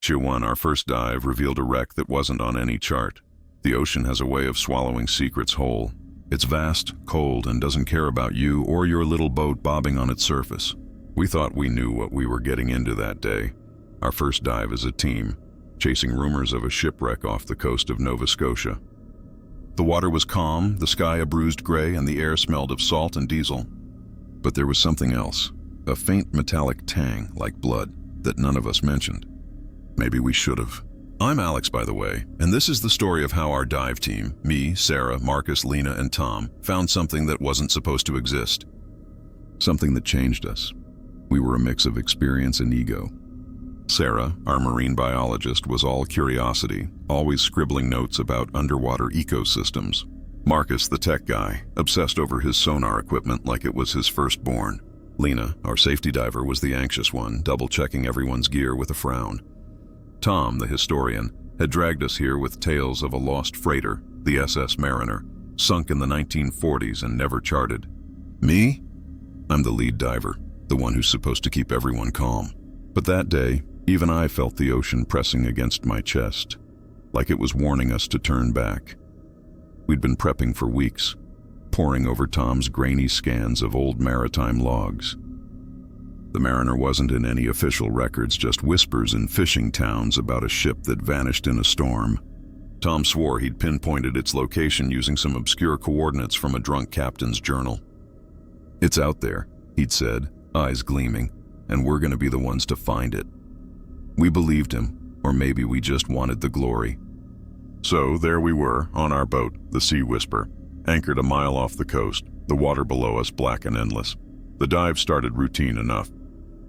Tier 1, our first dive revealed a wreck that wasn't on any chart. The ocean has a way of swallowing secrets whole. It's vast, cold, and doesn't care about you or your little boat bobbing on its surface. We thought we knew what we were getting into that day. Our first dive as a team, chasing rumors of a shipwreck off the coast of Nova Scotia. The water was calm, the sky a bruised gray, and the air smelled of salt and diesel. But there was something else, a faint metallic tang like blood that none of us mentioned. Maybe we should have. I'm Alex, by the way, and this is the story of how our dive team, me, Sarah, Marcus, Lena, and Tom, found something that wasn't supposed to exist. Something that changed us. We were a mix of experience and ego. Sarah, our marine biologist, was all curiosity, always scribbling notes about underwater ecosystems. Marcus, the tech guy, obsessed over his sonar equipment like it was his firstborn. Lena, our safety diver, was the anxious one, double-checking everyone's gear with a frown. Tom, the historian, had dragged us here with tales of a lost freighter, the SS Mariner, sunk in the 1940s and never charted. Me? I'm the lead diver, the one who's supposed to keep everyone calm. But that day, even I felt the ocean pressing against my chest, like it was warning us to turn back. We'd been prepping for weeks, poring over Tom's grainy scans of old maritime logs. The Mariner wasn't in any official records, just whispers in fishing towns about a ship that vanished in a storm. Tom swore he'd pinpointed its location using some obscure coordinates from a drunk captain's journal. "It's out there," he'd said, eyes gleaming, "and we're going to be the ones to find it." We believed him, or maybe we just wanted the glory. So there we were, on our boat, the Sea Whisper, anchored a mile off the coast, the water below us black and endless. The dive started routine enough.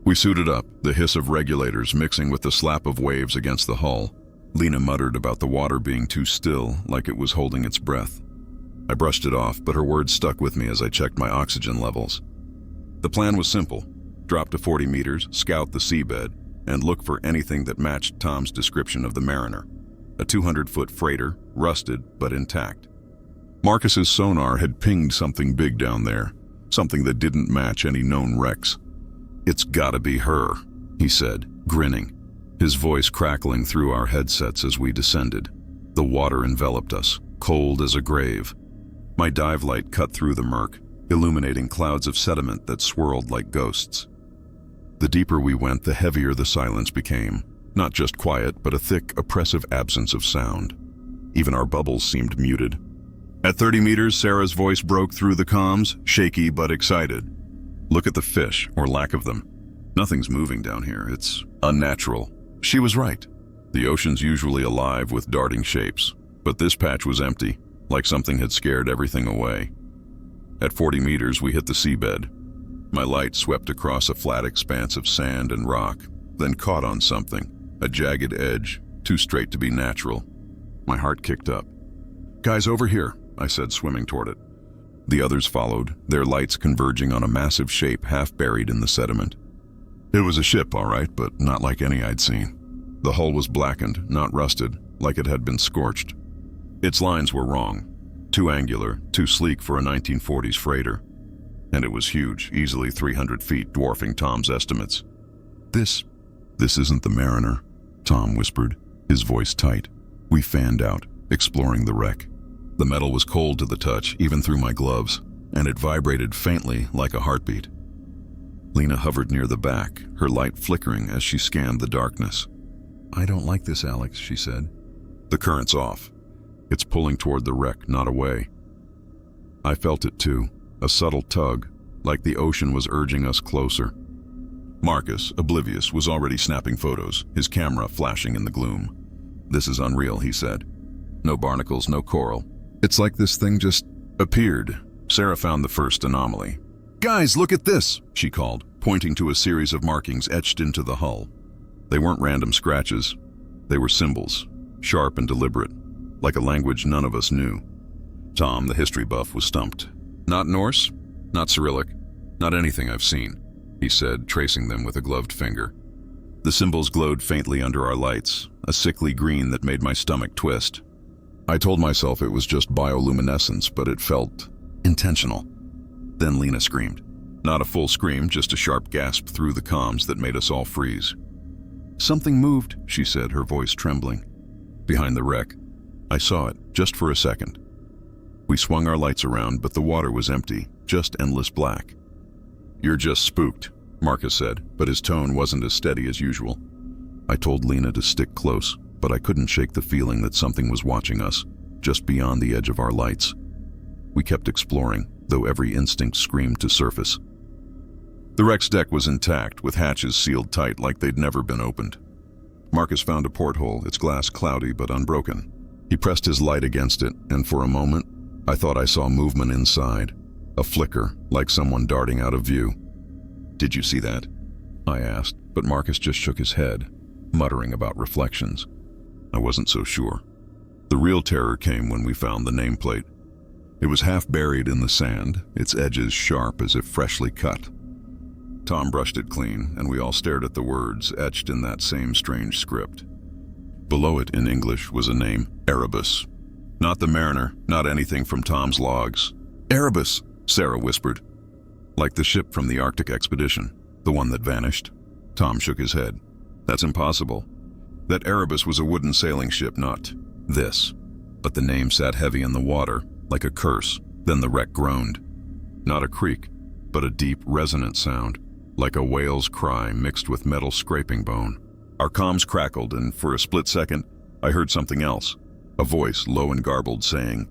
We suited up, the hiss of regulators mixing with the slap of waves against the hull. Lena muttered about the water being too still, like it was holding its breath. I brushed it off, but her words stuck with me as I checked my oxygen levels. The plan was simple: drop to 40 meters, scout the seabed, and look for anything that matched Tom's description of the Mariner. A 200-foot freighter, rusted but intact. Marcus's sonar had pinged something big down there, something that didn't match any known wrecks. "It's gotta be her," he said, grinning, his voice crackling through our headsets as we descended. The water enveloped us, cold as a grave. My dive light cut through the murk, illuminating clouds of sediment that swirled like ghosts. The deeper we went, the heavier the silence became. Not just quiet, but a thick, oppressive absence of sound. Even our bubbles seemed muted. At 30 meters, Sarah's voice broke through the comms, shaky but excited. "Look at the fish, or lack of them. Nothing's moving down here. It's unnatural." She was right. The ocean's usually alive with darting shapes, but this patch was empty, like something had scared everything away. At 40 meters, we hit the seabed. My light swept across a flat expanse of sand and rock, then caught on something, a jagged edge, too straight to be natural. My heart kicked up. "Guys, over here," I said, swimming toward it. The others followed, their lights converging on a massive shape half buried in the sediment. It was a ship, all right, but not like any I'd seen. The hull was blackened, not rusted, like it had been scorched. Its lines were wrong. Too angular, too sleek for a 1940s freighter. And it was huge, easily 300 feet, dwarfing Tom's estimates. This isn't the Mariner," Tom whispered, his voice tight. We fanned out, exploring the wreck. The metal was cold to the touch, even through my gloves, and it vibrated faintly like a heartbeat. Lena hovered near the back, her light flickering as she scanned the darkness. "I don't like this, Alex," she said. "The current's off. It's pulling toward the wreck, not away." I felt it too, a subtle tug, like the ocean was urging us closer. Marcus, oblivious, was already snapping photos, his camera flashing in the gloom. "This is unreal," he said. "No barnacles, no coral. It's like this thing just appeared." Sarah found the first anomaly. "Guys, look at this," she called, pointing to a series of markings etched into the hull. They weren't random scratches. They were symbols, sharp and deliberate, like a language none of us knew. Tom, the history buff, was stumped. "Not Norse, not Cyrillic, not anything I've seen," he said, tracing them with a gloved finger. The symbols glowed faintly under our lights, a sickly green that made my stomach twist. I told myself it was just bioluminescence, but it felt intentional. Then Lena screamed. Not a full scream, just a sharp gasp through the comms that made us all freeze. "Something moved," she said, her voice trembling. "Behind the wreck." I saw it, just for a second. We swung our lights around, but the water was empty, just endless black. "You're just spooked," Marcus said, but his tone wasn't as steady as usual. I told Lena to stick close, but I couldn't shake the feeling that something was watching us, just beyond the edge of our lights. We kept exploring, though every instinct screamed to surface. The wreck's deck was intact, with hatches sealed tight like they'd never been opened. Marcus found a porthole, its glass cloudy but unbroken. He pressed his light against it, and for a moment, I thought I saw movement inside. A flicker, like someone darting out of view. "Did you see that?" I asked, but Marcus just shook his head, muttering about reflections. I wasn't so sure. The real terror came when we found the nameplate. It was half buried in the sand, its edges sharp as if freshly cut. Tom brushed it clean, and we all stared at the words etched in that same strange script. Below it, in English, was a name, Erebus. Not the mariner, not anything from Tom's logs. "Erebus," Sarah whispered. "Like the ship from the Arctic expedition, the one that vanished?" Tom shook his head. "That's impossible. That Erebus was a wooden sailing ship, not this." But the name sat heavy in the water, like a curse. Then the wreck groaned. Not a creak, but a deep, resonant sound, like a whale's cry mixed with metal scraping bone. Our comms crackled, and for a split second, I heard something else. A voice, low and garbled, saying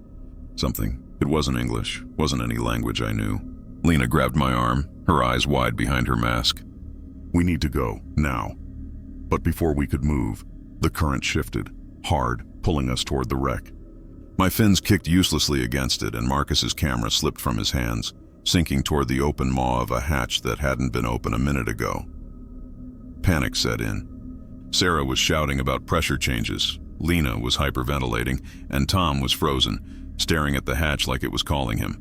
something. It wasn't English, wasn't any language I knew. Lena grabbed my arm, her eyes wide behind her mask. "We need to go, now." But before we could move, the current shifted, hard, pulling us toward the wreck. My fins kicked uselessly against it, and Marcus's camera slipped from his hands, sinking toward the open maw of a hatch that hadn't been open a minute ago. Panic set in. Sarah was shouting about pressure changes, Lena was hyperventilating, and Tom was frozen, staring at the hatch like it was calling him.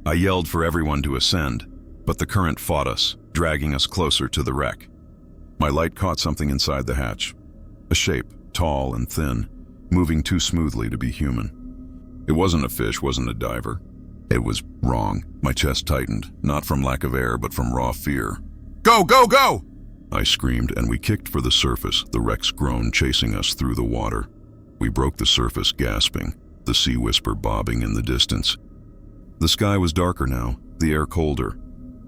I yelled for everyone to ascend, but the current fought us, dragging us closer to the wreck. My light caught something inside the hatch. A shape, tall and thin, moving too smoothly to be human. It wasn't a fish, wasn't a diver. It was wrong. My chest tightened, not from lack of air, but from raw fear. "Go, go, go!" I screamed, and we kicked for the surface, the wreck's groan chasing us through the water. We broke the surface, gasping, the sea whisper bobbing in the distance. The sky was darker now, the air colder,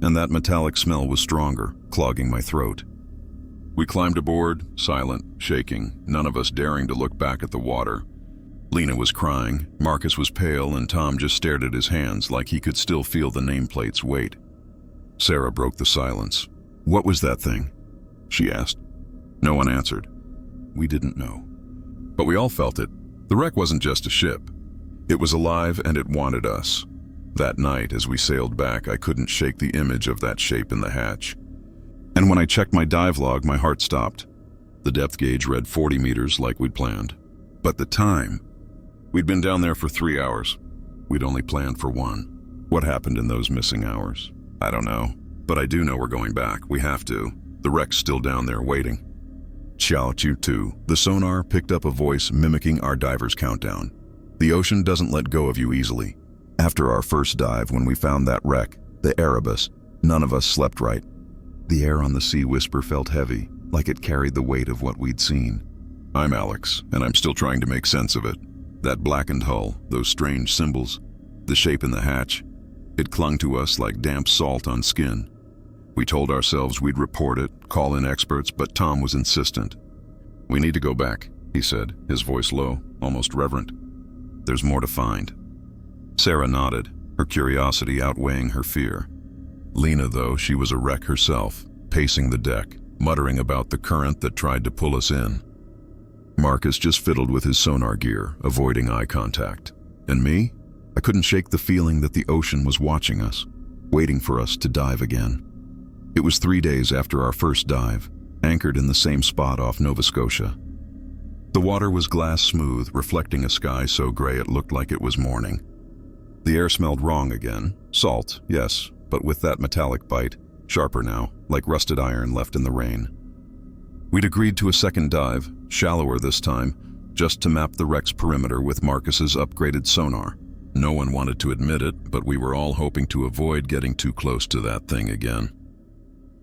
and that metallic smell was stronger, clogging my throat. We climbed aboard, silent, shaking, none of us daring to look back at the water. Lena was crying, Marcus was pale, and Tom just stared at his hands like he could still feel the nameplate's weight. Sarah broke the silence. "What was that thing?" she asked. No one answered. We didn't know. But we all felt it. The wreck wasn't just a ship. It was alive, and it wanted us. That night, as we sailed back, I couldn't shake the image of that shape in the hatch. And when I checked my dive log, my heart stopped. The depth gauge read 40 meters like we'd planned. But the time... We'd been down there for 3 hours. We'd only planned for 1. What happened in those missing hours? I don't know. But I do know we're going back. We have to. The wreck's still down there waiting. Ciao, you too. The sonar picked up a voice mimicking our diver's countdown. The ocean doesn't let go of you easily. After our first dive, when we found that wreck, the Erebus, none of us slept right. The air on the sea whisper felt heavy, like it carried the weight of what we'd seen. I'm Alex, and I'm still trying to make sense of it. That blackened hull, those strange symbols, the shape in the hatch, it clung to us like damp salt on skin. We told ourselves we'd report it, call in experts, but Tom was insistent. "We need to go back," he said, his voice low, almost reverent. "There's more to find." Sarah nodded, her curiosity outweighing her fear. Lena, though, she was a wreck herself, pacing the deck, muttering about the current that tried to pull us in. Marcus just fiddled with his sonar gear, avoiding eye contact. And me? I couldn't shake the feeling that the ocean was watching us, waiting for us to dive again. It was 3 days after our first dive, anchored in the same spot off Nova Scotia. The water was glass smooth, reflecting a sky so gray it looked like it was morning. The air smelled wrong again. Salt, yes, but with that metallic bite, sharper now, like rusted iron left in the rain. We'd agreed to a second dive, shallower this time, just to map the wreck's perimeter with Marcus's upgraded sonar. No one wanted to admit it, but we were all hoping to avoid getting too close to that thing again.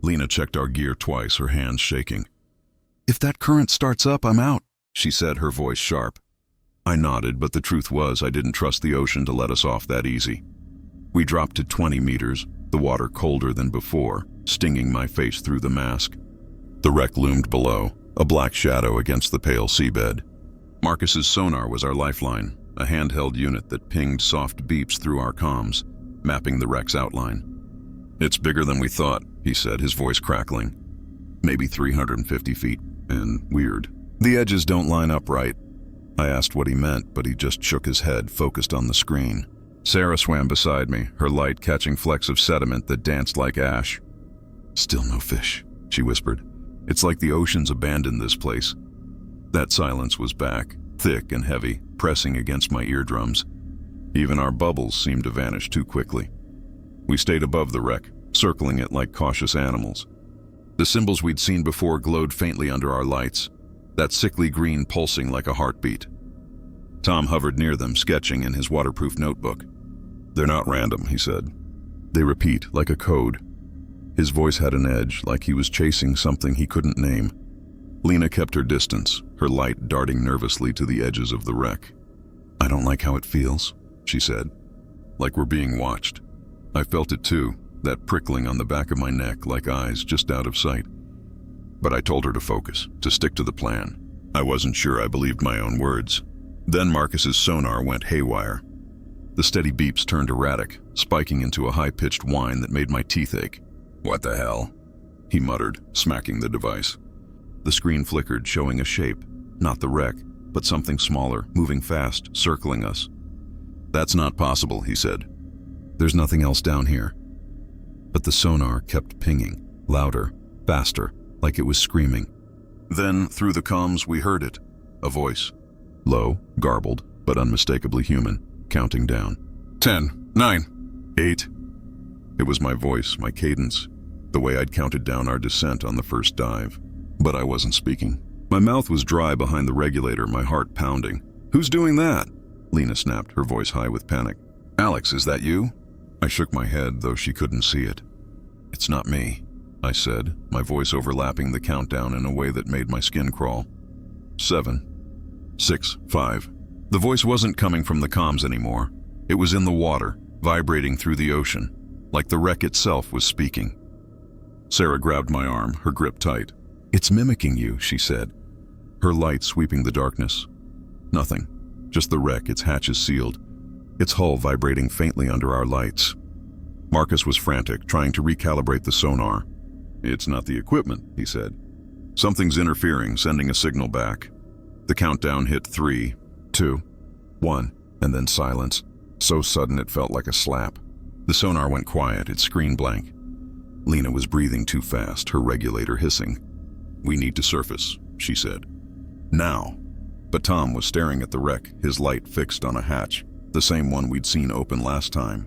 Lena checked our gear twice, her hands shaking. "If that current starts up, I'm out," she said, her voice sharp. I nodded, but the truth was I didn't trust the ocean to let us off that easy. We dropped to 20 meters, the water colder than before, stinging my face through the mask. The wreck loomed below, a black shadow against the pale seabed. Marcus's sonar was our lifeline, a handheld unit that pinged soft beeps through our comms, mapping the wreck's outline. "It's bigger than we thought," he said, his voice crackling. "Maybe 350 feet, and weird. The edges don't line up right." I asked what he meant, but he just shook his head, focused on the screen. Sarah swam beside me, her light catching flecks of sediment that danced like ash. "Still no fish," she whispered. "It's like the ocean's abandoned this place." That silence was back, thick and heavy, pressing against my eardrums. Even our bubbles seemed to vanish too quickly. We stayed above the wreck, circling it like cautious animals. The symbols we'd seen before glowed faintly under our lights, that sickly green pulsing like a heartbeat. Tom hovered near them, sketching in his waterproof notebook. "They're not random," he said. "They repeat, like a code." His voice had an edge, like he was chasing something he couldn't name. Lena kept her distance, her light darting nervously to the edges of the wreck. "I don't like how it feels," she said. "Like we're being watched." I felt it too, that prickling on the back of my neck like eyes just out of sight. But I told her to focus, to stick to the plan. I wasn't sure I believed my own words. Then Marcus's sonar went haywire. The steady beeps turned erratic, spiking into a high-pitched whine that made my teeth ache. "What the hell?" he muttered, smacking the device. The screen flickered, showing a shape, not the wreck, but something smaller, moving fast, circling us. "That's not possible," he said. "There's nothing else down here." But the sonar kept pinging, louder, faster, like it was screaming. Then, through the comms, we heard it, a voice. Low, garbled, but unmistakably human, counting down. 10, 9, 8. It was my voice, my cadence, the way I'd counted down our descent on the first dive. But I wasn't speaking. My mouth was dry behind the regulator, my heart pounding. "Who's doing that?" Lena snapped, her voice high with panic. "Alex, is that you?" I shook my head, though she couldn't see it. "It's not me," I said, my voice overlapping the countdown in a way that made my skin crawl. 7, 6, 5. The voice wasn't coming from the comms anymore. It was in the water, vibrating through the ocean, like the wreck itself was speaking. Sarah grabbed my arm, her grip tight. "It's mimicking you," she said, her light sweeping the darkness. Nothing, just the wreck, its hatches sealed, its hull vibrating faintly under our lights. Marcus was frantic, trying to recalibrate the sonar. "It's not the equipment," he said. "Something's interfering, sending a signal back." The countdown hit 3, 2, 1, and then silence, so sudden it felt like a slap. The sonar went quiet, its screen blank. Lena was breathing too fast, her regulator hissing. "We need to surface," she said. "Now." But Tom was staring at the wreck, his light fixed on a hatch, the same one we'd seen open last time.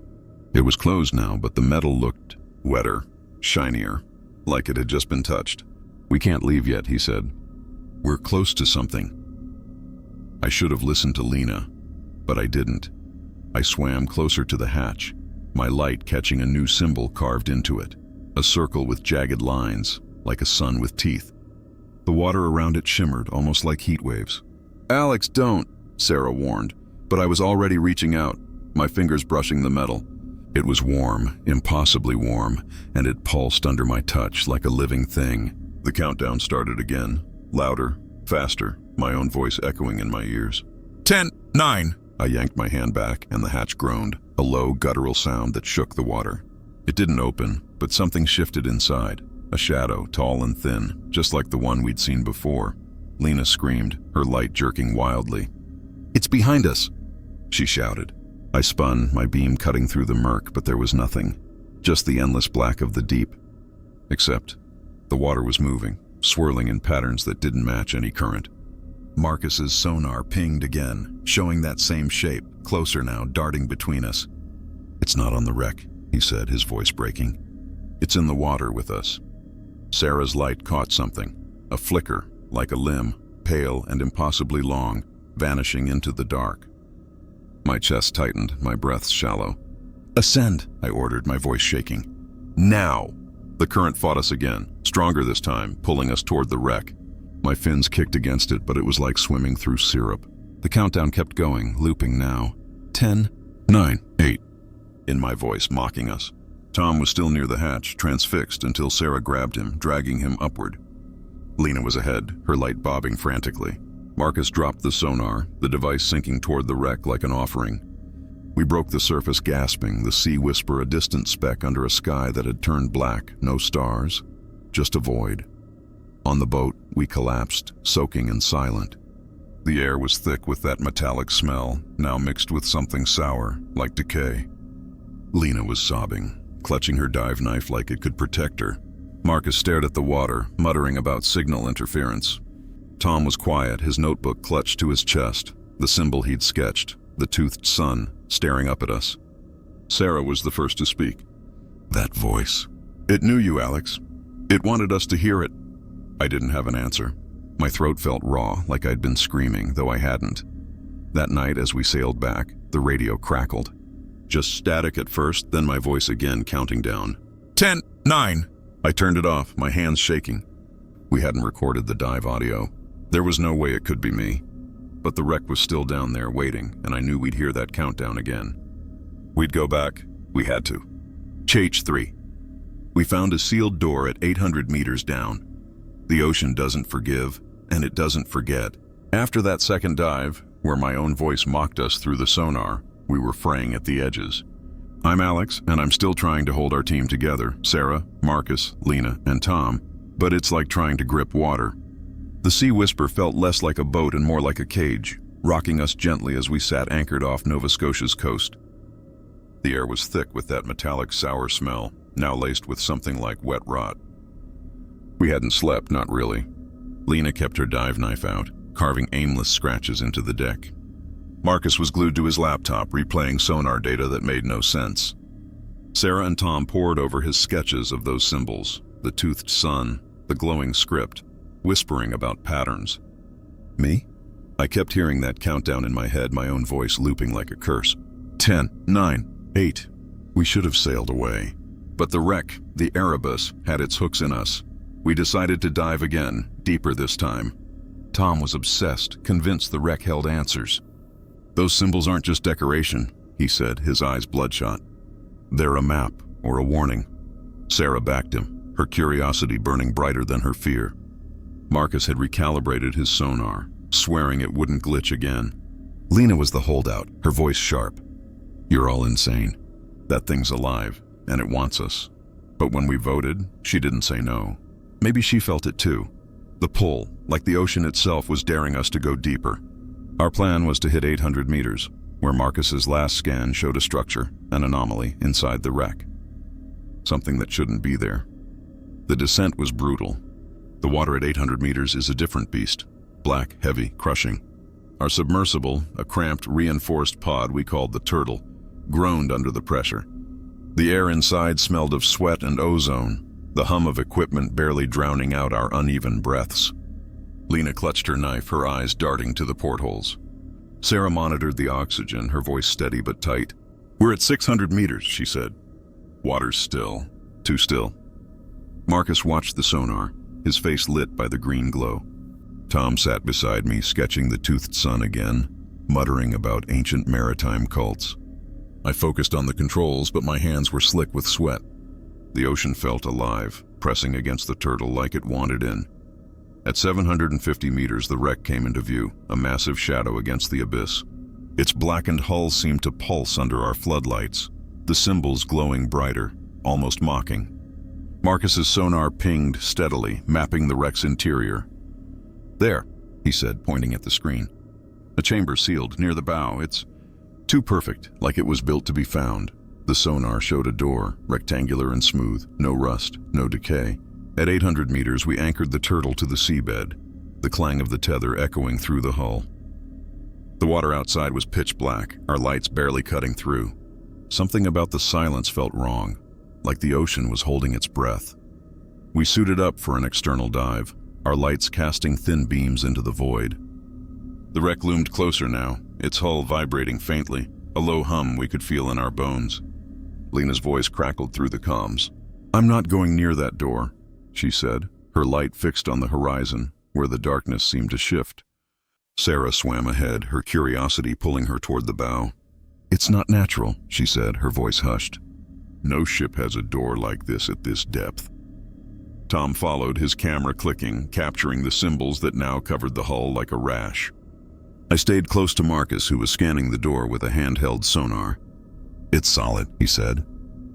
It was closed now, but the metal looked wetter, shinier, like it had just been touched. "We can't leave yet," he said. "We're close to something." I should have listened to Lena, but I didn't. I swam closer to the hatch, my light catching a new symbol carved into it, a circle with jagged lines, like a sun with teeth. The water around it shimmered, almost like heat waves. "Alex, don't," Sarah warned, but I was already reaching out, my fingers brushing the metal. It was warm, impossibly warm, and it pulsed under my touch like a living thing. The countdown started again, louder, faster, my own voice echoing in my ears. 10, 9. I yanked my hand back, and the hatch groaned, a low, guttural sound that shook the water. It didn't open, but something shifted inside, a shadow, tall and thin, just like the one we'd seen before. Lena screamed, her light jerking wildly. "It's behind us!" she shouted. I spun, my beam cutting through the murk, but there was nothing, just the endless black of the deep. Except, the water was moving, swirling in patterns that didn't match any current. Marcus's sonar pinged again, showing that same shape, closer now, darting between us. "It's not on the wreck," he said, his voice breaking. "It's in the water with us." Sarah's light caught something, a flicker, like a limb, pale and impossibly long, vanishing into the dark. My chest tightened, my breath shallow. "Ascend," I ordered, my voice shaking. "Now!" The current fought us again, stronger this time, pulling us toward the wreck. My fins kicked against it, but it was like swimming through syrup. The countdown kept going, looping now. 10, 9, 8. In my voice, mocking us. Tom was still near the hatch, transfixed, until Sarah grabbed him, dragging him upward. Lena was ahead, her light bobbing frantically. Marcus dropped the sonar, the device sinking toward the wreck like an offering. We broke the surface gasping, the sea whisper a distant speck under a sky that had turned black, no stars, just a void. On the boat, we collapsed, soaking and silent. The air was thick with that metallic smell, now mixed with something sour, like decay. Lena was sobbing, clutching her dive knife like it could protect her. Marcus stared at the water, muttering about signal interference. Tom was quiet, his notebook clutched to his chest, the symbol he'd sketched, the toothed sun, staring up at us. Sarah was the first to speak. That voice. It knew you, Alex. It wanted us to hear it. I didn't have an answer. My throat felt raw, like I'd been screaming, though I hadn't. That night, as we sailed back, the radio crackled. Just static at first, then my voice again counting down. 10, 9. I turned it off, my hands shaking. We hadn't recorded the dive audio. There was no way it could be me. But the wreck was still down there waiting, and I knew we'd hear that countdown again. We'd go back. We had to. CH3. We found a sealed door at 800 meters down. The ocean doesn't forgive, and it doesn't forget. After that second dive, where my own voice mocked us through the sonar, we were fraying at the edges. I'm Alex, and I'm still trying to hold our team together, Sarah, Marcus, Lena, and Tom, but it's like trying to grip water. The sea whisper felt less like a boat and more like a cage, rocking us gently as we sat anchored off Nova Scotia's coast. The air was thick with that metallic sour smell, now laced with something like wet rot. We hadn't slept, not really. Lena kept her dive knife out, carving aimless scratches into the deck. Marcus was glued to his laptop, replaying sonar data that made no sense. Sarah and Tom pored over his sketches of those symbols, the toothed sun, the glowing script, whispering about patterns. Me? I kept hearing that countdown in my head, my own voice looping like a curse. 10, 9, 8. We should have sailed away. But the wreck, the Erebus, had its hooks in us. We decided to dive again, deeper this time. Tom was obsessed, convinced the wreck held answers. Those symbols aren't just decoration, he said, his eyes bloodshot. They're a map, or a warning. Sarah backed him, her curiosity burning brighter than her fear. Marcus had recalibrated his sonar, swearing it wouldn't glitch again. Lena was the holdout, her voice sharp. You're all insane. That thing's alive, and it wants us. But when we voted, she didn't say no. Maybe she felt it too. The pull, like the ocean itself, was daring us to go deeper. Our plan was to hit 800 meters, where Marcus's last scan showed a structure, an anomaly, inside the wreck. Something that shouldn't be there. The descent was brutal. The water at 800 meters is a different beast. Black, heavy, crushing. Our submersible, a cramped, reinforced pod we called the Turtle, groaned under the pressure. The air inside smelled of sweat and ozone, the hum of equipment barely drowning out our uneven breaths. Lena clutched her knife, her eyes darting to the portholes. Sarah monitored the oxygen, her voice steady but tight. We're at 600 meters, she said. Water's still. Too still. Marcus watched the sonar, his face lit by the green glow. Tom sat beside me, sketching the toothed sun again, muttering about ancient maritime cults. I focused on the controls, but my hands were slick with sweat. The ocean felt alive, pressing against the Turtle like it wanted in. At 750 meters, the wreck came into view, a massive shadow against the abyss. Its blackened hull seemed to pulse under our floodlights, the symbols glowing brighter, almost mocking. Marcus's sonar pinged steadily, mapping the wreck's interior. There, he said, pointing at the screen. A chamber sealed near the bow. It's too perfect, like it was built to be found. The sonar showed a door, rectangular and smooth, no rust, no decay. At 800 meters, we anchored the Turtle to the seabed, the clang of the tether echoing through the hull. The water outside was pitch black, our lights barely cutting through. Something about the silence felt wrong, like the ocean was holding its breath. We suited up for an external dive, our lights casting thin beams into the void. The wreck loomed closer now, its hull vibrating faintly, a low hum we could feel in our bones. Lena's voice crackled through the comms. I'm not going near that door, she said, her light fixed on the horizon, where the darkness seemed to shift. Sarah swam ahead, her curiosity pulling her toward the bow. "It's not natural," she said, her voice hushed. "No ship has a door like this at this depth." Tom followed, his camera clicking, capturing the symbols that now covered the hull like a rash. I stayed close to Marcus, who was scanning the door with a handheld sonar. "It's solid," he said.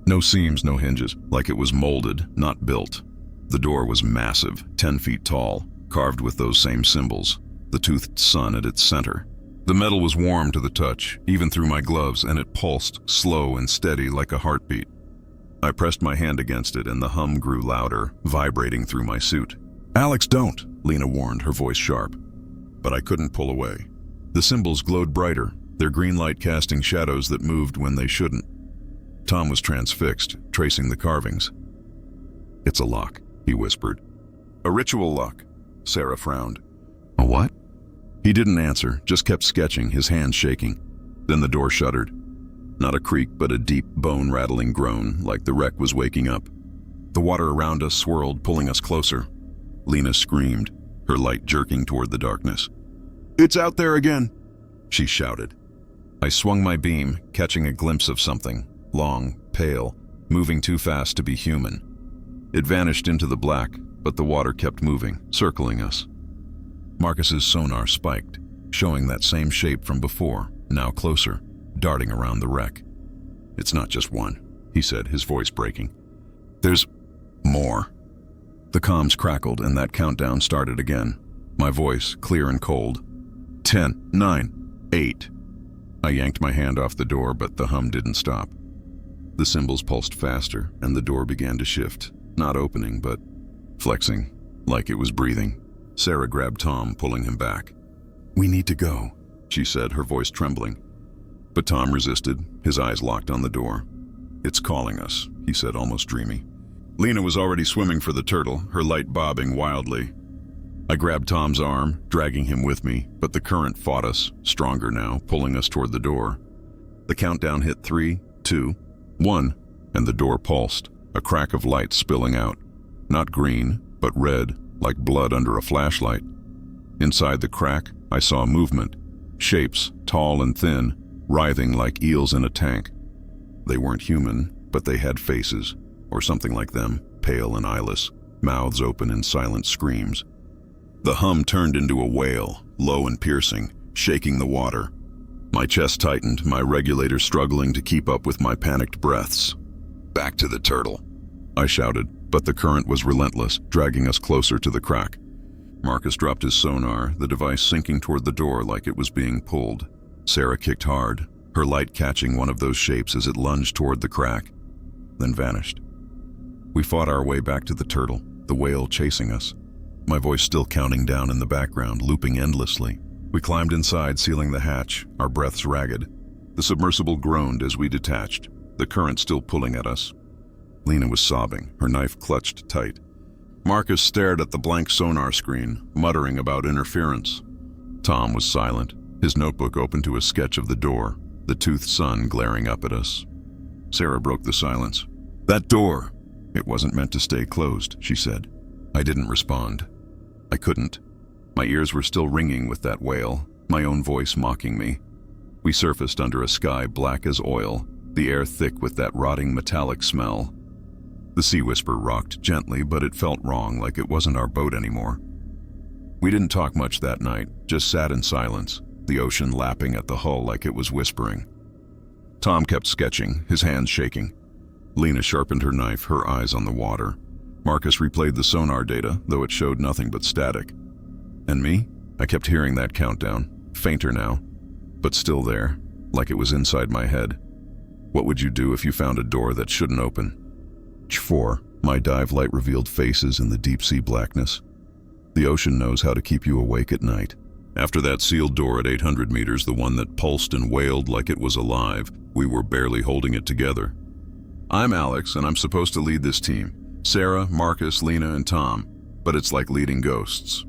"No seams, no hinges, like it was molded, not built." The door was massive, 10 feet tall, carved with those same symbols, the toothed sun at its center. The metal was warm to the touch, even through my gloves, and it pulsed, slow and steady like a heartbeat. I pressed my hand against it, and the hum grew louder, vibrating through my suit. "Alex, don't," Lena warned, her voice sharp. But I couldn't pull away. The symbols glowed brighter, their green light casting shadows that moved when they shouldn't. Tom was transfixed, tracing the carvings. "It's a lock," he whispered. "A ritual lock." Sarah frowned. "A what?" He didn't answer, just kept sketching, his hands shaking. Then the door shuttered. Not a creak, but a deep, bone-rattling groan, like the wreck was waking up. The water around us swirled, pulling us closer. Lena screamed, her light jerking toward the darkness. "It's out there again!" she shouted. I swung my beam, catching a glimpse of something, long, pale, moving too fast to be human. It vanished into the black, but the water kept moving, circling us. Marcus's sonar spiked, showing that same shape from before, now closer, darting around the wreck. "It's not just one," he said, his voice breaking. "There's more." The comms crackled, and that countdown started again. My voice, clear and cold. 10, 9, 8. I yanked my hand off the door, but the hum didn't stop. The symbols pulsed faster, and the door began to shift, not opening, but flexing, like it was breathing. Sarah grabbed Tom, pulling him back. "We need to go," she said, her voice trembling. But Tom resisted, his eyes locked on the door. "It's calling us," he said, almost dreamy. Lena was already swimming for the turtle, her light bobbing wildly. I grabbed Tom's arm, dragging him with me, but the current fought us, stronger now, pulling us toward the door. The countdown hit 3, 2, 1, and the door pulsed, a crack of light spilling out. Not green, but red, like blood under a flashlight. Inside the crack, I saw movement, shapes, tall and thin, writhing like eels in a tank. They weren't human, but they had faces, or something like them, pale and eyeless, mouths open in silent screams. The hum turned into a wail, low and piercing, shaking the water. My chest tightened, my regulator struggling to keep up with my panicked breaths. "Back to the turtle," I shouted, but the current was relentless, dragging us closer to the crack. Marcus dropped his sonar, the device sinking toward the door like it was being pulled. Sarah kicked hard, her light catching one of those shapes as it lunged toward the crack, then vanished. We fought our way back to the turtle, the whale chasing us. My voice still counting down in the background, looping endlessly. We climbed inside, sealing the hatch, our breaths ragged. The submersible groaned as we detached, the current still pulling at us. Lena was sobbing, her knife clutched tight. Marcus stared at the blank sonar screen, muttering about interference. Tom was silent, his notebook open to a sketch of the door, the toothed sun glaring up at us. Sarah broke the silence. "That door! It wasn't meant to stay closed," she said. I didn't respond. I couldn't. My ears were still ringing with that wail, my own voice mocking me. We surfaced under a sky black as oil, the air thick with that rotting metallic smell. The Sea Whisper rocked gently, but it felt wrong, like it wasn't our boat anymore. We didn't talk much that night, just sat in silence, the ocean lapping at the hull like it was whispering. Tom kept sketching, his hands shaking. Lena sharpened her knife, her eyes on the water. Marcus replayed the sonar data, though it showed nothing but static. And me? I kept hearing that countdown, fainter now, but still there, like it was inside my head. What would you do if you found a door that shouldn't open? 4. My dive light revealed faces in the deep-sea blackness. The ocean knows how to keep you awake at night. After that sealed door at 800 meters, the one that pulsed and wailed like it was alive, we were barely holding it together. I'm Alex, and I'm supposed to lead this team. Sarah, Marcus, Lena, and Tom. But it's like leading ghosts.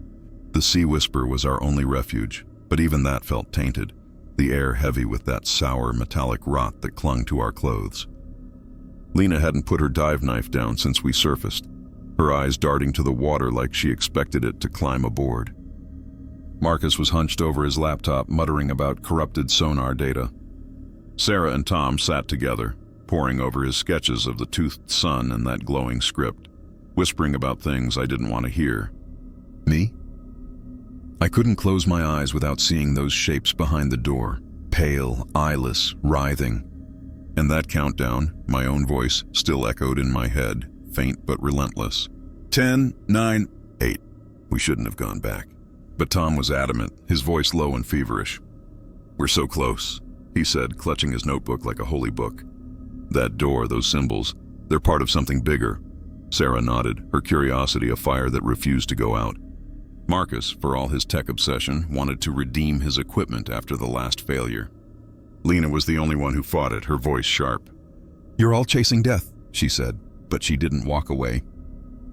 The Sea Whisper was our only refuge, but even that felt tainted, the air heavy with that sour, metallic rot that clung to our clothes. Lena hadn't put her dive knife down since we surfaced. her eyes darting to the water like she expected it to climb aboard. Marcus was hunched over his laptop, muttering about corrupted sonar data. Sarah and Tom sat together, poring over his sketches of the toothed sun and that glowing script, whispering about things I didn't want to hear. Me? I couldn't close my eyes without seeing those shapes behind the door, pale, eyeless, writhing. And that countdown, my own voice, still echoed in my head, faint but relentless. 10, 9, 8. We shouldn't have gone back. But Tom was adamant, his voice low and feverish. We're so close, he said, clutching his notebook like a holy book. That door, those symbols, they're part of something bigger. Sarah nodded, her curiosity a fire that refused to go out. Marcus, for all his tech obsession, wanted to redeem his equipment after the last failure. Lena was the only one who fought it, her voice sharp. You're all chasing death, she said, but she didn't walk away.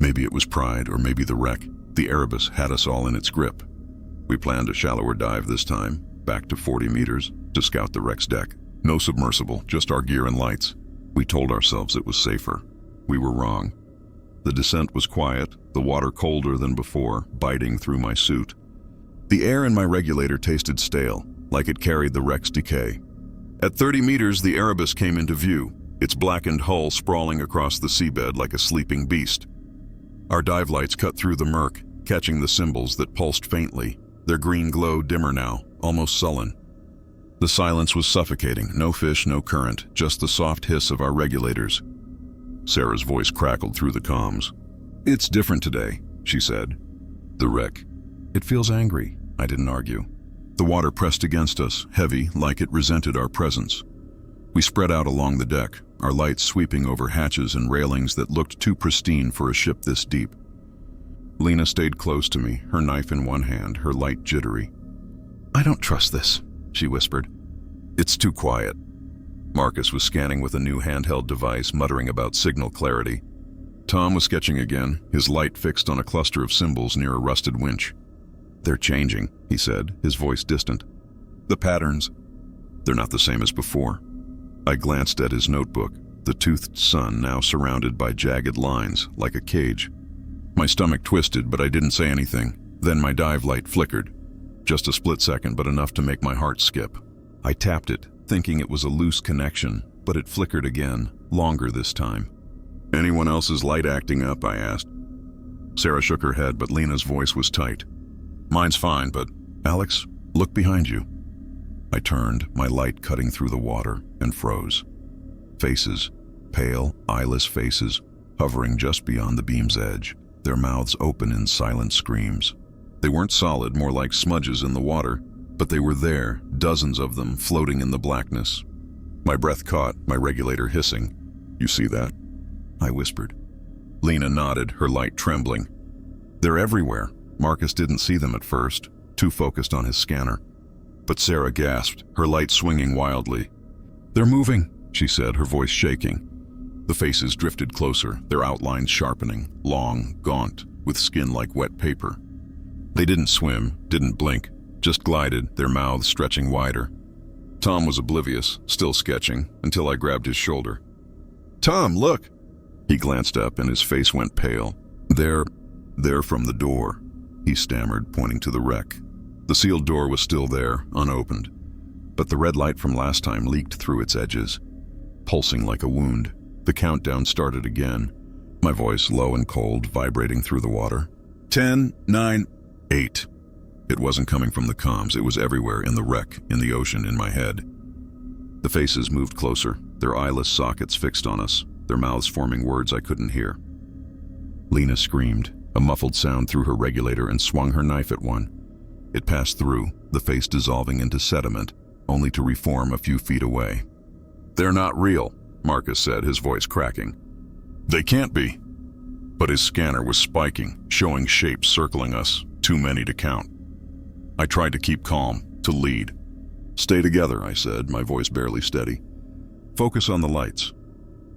Maybe it was pride, or maybe the wreck. The Erebus had us all in its grip. We planned a shallower dive this time, back to 40 meters, to scout the wreck's deck. No submersible, just our gear and lights. We told ourselves it was safer. We were wrong. The descent was quiet, the water colder than before, biting through my suit. The air in my regulator tasted stale, like it carried the wreck's decay. At 30 meters, the Erebus came into view, its blackened hull sprawling across the seabed like a sleeping beast. Our dive lights cut through the murk, catching the symbols that pulsed faintly, their green glow dimmer now, almost sullen. The silence was suffocating, no fish, no current, just the soft hiss of our regulators. Sarah's voice crackled through the comms. It's different today, she said. The wreck. It feels angry, I didn't argue. The water pressed against us, heavy, like it resented our presence. We spread out along the deck, our lights sweeping over hatches and railings that looked too pristine for a ship this deep. Lena stayed close to me, her knife in one hand, her light jittery. I don't trust this, she whispered. It's too quiet. Marcus was scanning with a new handheld device, muttering about signal clarity. Tom was sketching again, his light fixed on a cluster of symbols near a rusted winch. They're changing, he said, his voice distant. The patterns, they're not the same as before. I glanced at his notebook, the toothed sun now surrounded by jagged lines, like a cage. My stomach twisted, but I didn't say anything. Then my dive light flickered. Just a split second, but enough to make my heart skip. I tapped it, thinking it was a loose connection, but it flickered again, longer this time. Anyone else's light acting up, I asked. Sarah shook her head, but Lena's voice was tight. Mine's fine, but Alex, look behind you. I turned, my light cutting through the water, and froze. Faces, pale, eyeless faces, hovering just beyond the beam's edge, their mouths open in silent screams. They weren't solid, more like smudges in the water, but they were there, dozens of them floating in the blackness. My breath caught, my regulator hissing. You see that? I whispered. Lena nodded, her light trembling. They're everywhere. Marcus didn't see them at first, too focused on his scanner. But Sarah gasped, her light swinging wildly. They're moving, she said, her voice shaking. The faces drifted closer, their outlines sharpening, long, gaunt, with skin like wet paper. They didn't swim, didn't blink, just glided, their mouths stretching wider. Tom was oblivious, still sketching, until I grabbed his shoulder. Tom, look! He glanced up and his face went pale. They're from the door, he stammered, pointing to the wreck. The sealed door was still there, unopened, but the red light from last time leaked through its edges. Pulsing like a wound, the countdown started again, my voice low and cold, vibrating through the water. 10, 9, 8. It wasn't coming from the comms, it was everywhere, in the wreck, in the ocean, in my head. The faces moved closer, their eyeless sockets fixed on us, their mouths forming words I couldn't hear. Lena screamed, a muffled sound through her regulator, and swung her knife at one. It passed through, the face dissolving into sediment, only to reform a few feet away. They're not real, Marcus said, his voice cracking. They can't be. But his scanner was spiking, showing shapes circling us, too many to count. I tried to keep calm, to lead. Stay together, I said, my voice barely steady. Focus on the lights.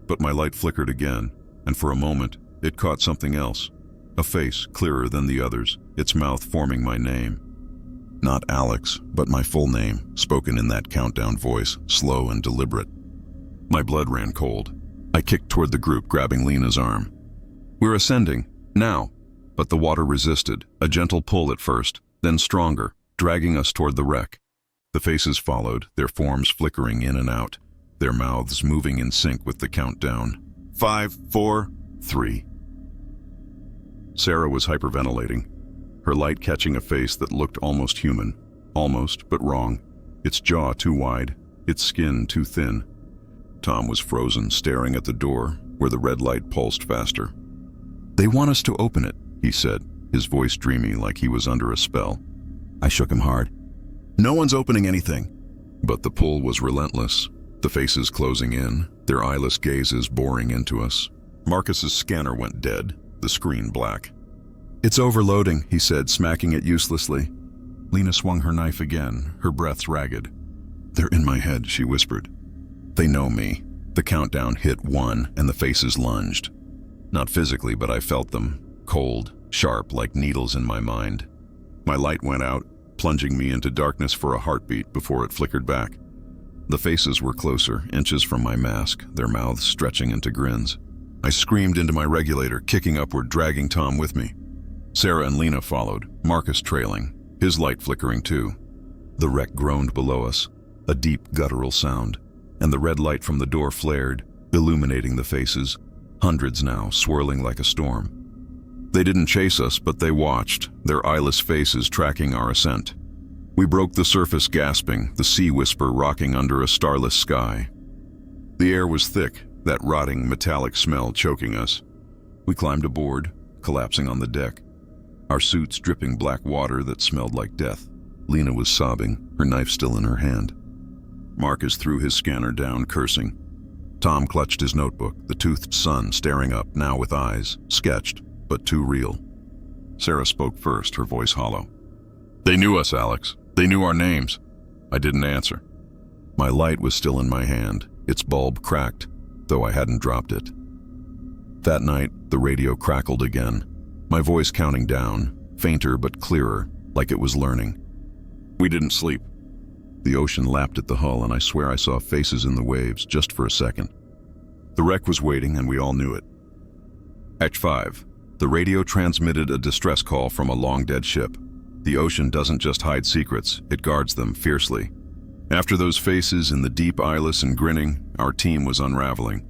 But my light flickered again, and for a moment, it caught something else. A face clearer than the others, its mouth forming my name. Not Alex, but my full name, spoken in that countdown voice, slow and deliberate. My blood ran cold. I kicked toward the group, grabbing Lena's arm. We're ascending, Now! But the water resisted, a gentle pull at first, then stronger, dragging us toward the wreck. The faces followed, their forms flickering in and out, their mouths moving in sync with the countdown. 5, 4, 3. Sarah was hyperventilating, her light catching a face that looked almost human. Almost, but wrong. Its jaw too wide, its skin too thin. Tom was frozen, staring at the door, where the red light pulsed faster. "They want us to open it," he said, his voice dreamy like he was under a spell. I shook him hard. "No one's opening anything." But the pull was relentless, the faces closing in, their eyeless gazes boring into us. Marcus's scanner went dead, the screen black. "It's overloading," he said, smacking it uselessly. Lena swung her knife again, her breaths ragged. "They're in my head," she whispered. "They know me." The countdown hit 1 and the faces lunged. Not physically, but I felt them, cold, sharp like needles in my mind. My light went out, plunging me into darkness for a heartbeat before it flickered back. The faces were closer, inches from my mask, their mouths stretching into grins. I screamed into my regulator, kicking upward, dragging Tom with me. Sarah and Lena followed, Marcus trailing, his light flickering too. The wreck groaned below us, a deep guttural sound, and the red light from the door flared, illuminating the faces, hundreds now, swirling like a storm. They didn't chase us, but they watched, their eyeless faces tracking our ascent. We broke the surface gasping, the sea whisper rocking under a starless sky. The air was thick, that rotting metallic smell choking us. We climbed aboard, collapsing on the deck, our suits dripping black water that smelled like death. Lena was sobbing, her knife still in her hand. Marcus threw his scanner down, cursing. Tom clutched his notebook, the toothed sun staring up, now with eyes, sketched, but too real. Sarah spoke first, her voice hollow. "They knew us, Alex. They knew our names." I didn't answer. My light was still in my hand, its bulb cracked, though I hadn't dropped it. That night, the radio crackled again, my voice counting down, fainter but clearer, like it was learning. We didn't sleep. The ocean lapped at the hull, and I swear I saw faces in the waves just for a second. The wreck was waiting, and we all knew it. Act 5. The radio transmitted a distress call from a long-dead ship. The ocean doesn't just hide secrets, it guards them fiercely. After those faces in the deep eyeless and grinning, our team was unraveling.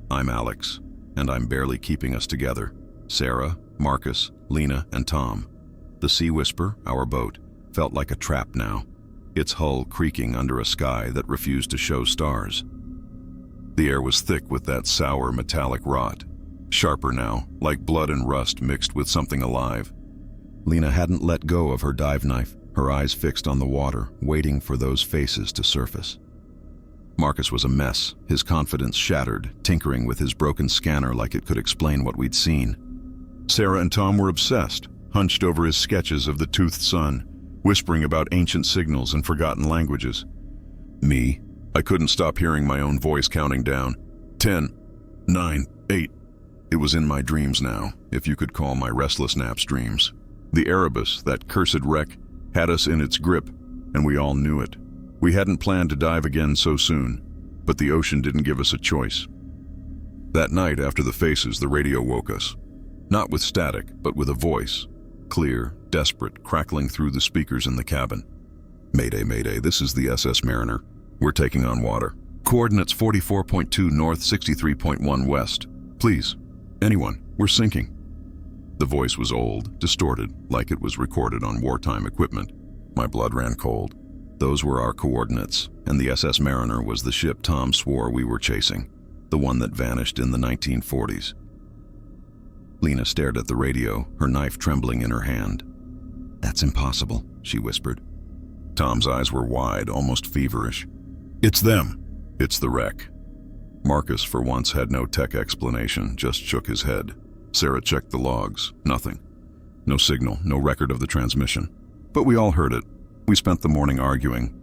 I'm Alex, and I'm barely keeping us together. Sarah, Marcus, Lena, and Tom. The Sea Whisper, our boat, felt like a trap now, its hull creaking under a sky that refused to show stars. The air was thick with that sour metallic rot, sharper now, like blood and rust mixed with something alive. Lena hadn't let go of her dive knife, her eyes fixed on the water, waiting for those faces to surface. Marcus was a mess, his confidence shattered, tinkering with his broken scanner like it could explain what we'd seen. Sarah and Tom were obsessed, hunched over his sketches of the toothed sun, whispering about ancient signals and forgotten languages. Me, I couldn't stop hearing my own voice counting down. 10, 9, 8. It was in my dreams now, if you could call my restless naps dreams. The Erebus, that cursed wreck, had us in its grip, and we all knew it. We hadn't planned to dive again so soon, but the ocean didn't give us a choice. That night after the faces, the radio woke us. Not with static, but with a voice. Clear, desperate, crackling through the speakers in the cabin. "Mayday, mayday, this is the SS Mariner. We're taking on water. Coordinates 44.2 north, 63.1 west. Please, anyone, we're sinking." The voice was old, distorted, like it was recorded on wartime equipment. My blood ran cold. Those were our coordinates, and the SS Mariner was the ship Tom swore we were chasing, the one that vanished in the 1940s. Lena stared at the radio, her knife trembling in her hand. "That's impossible," she whispered. Tom's eyes were wide, almost feverish. "It's them. It's the wreck." Marcus, for once, had no tech explanation, just shook his head. Sarah checked the logs. Nothing. No signal, no record of the transmission. But we all heard it. We spent the morning arguing.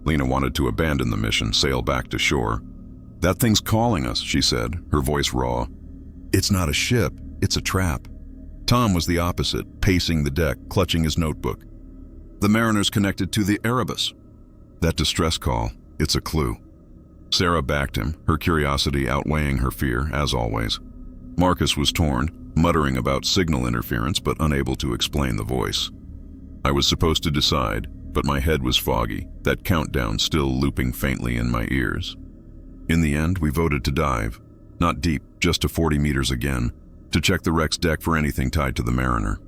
Lena wanted to abandon the mission, sail back to shore. "That thing's calling us," she said, her voice raw. "It's not a ship, it's a trap." Tom was the opposite, pacing the deck, clutching his notebook. "The Mariner's connected to the Erebus." "That distress call, it's a clue." Sarah backed him, her curiosity outweighing her fear, as always. Marcus was torn. muttering about signal interference but unable to explain the voice. I was supposed to decide, but my head was foggy, that countdown still looping faintly in my ears. In the end, we voted to dive. Not deep, just to 40 meters again, to check the wreck's deck for anything tied to the Mariner.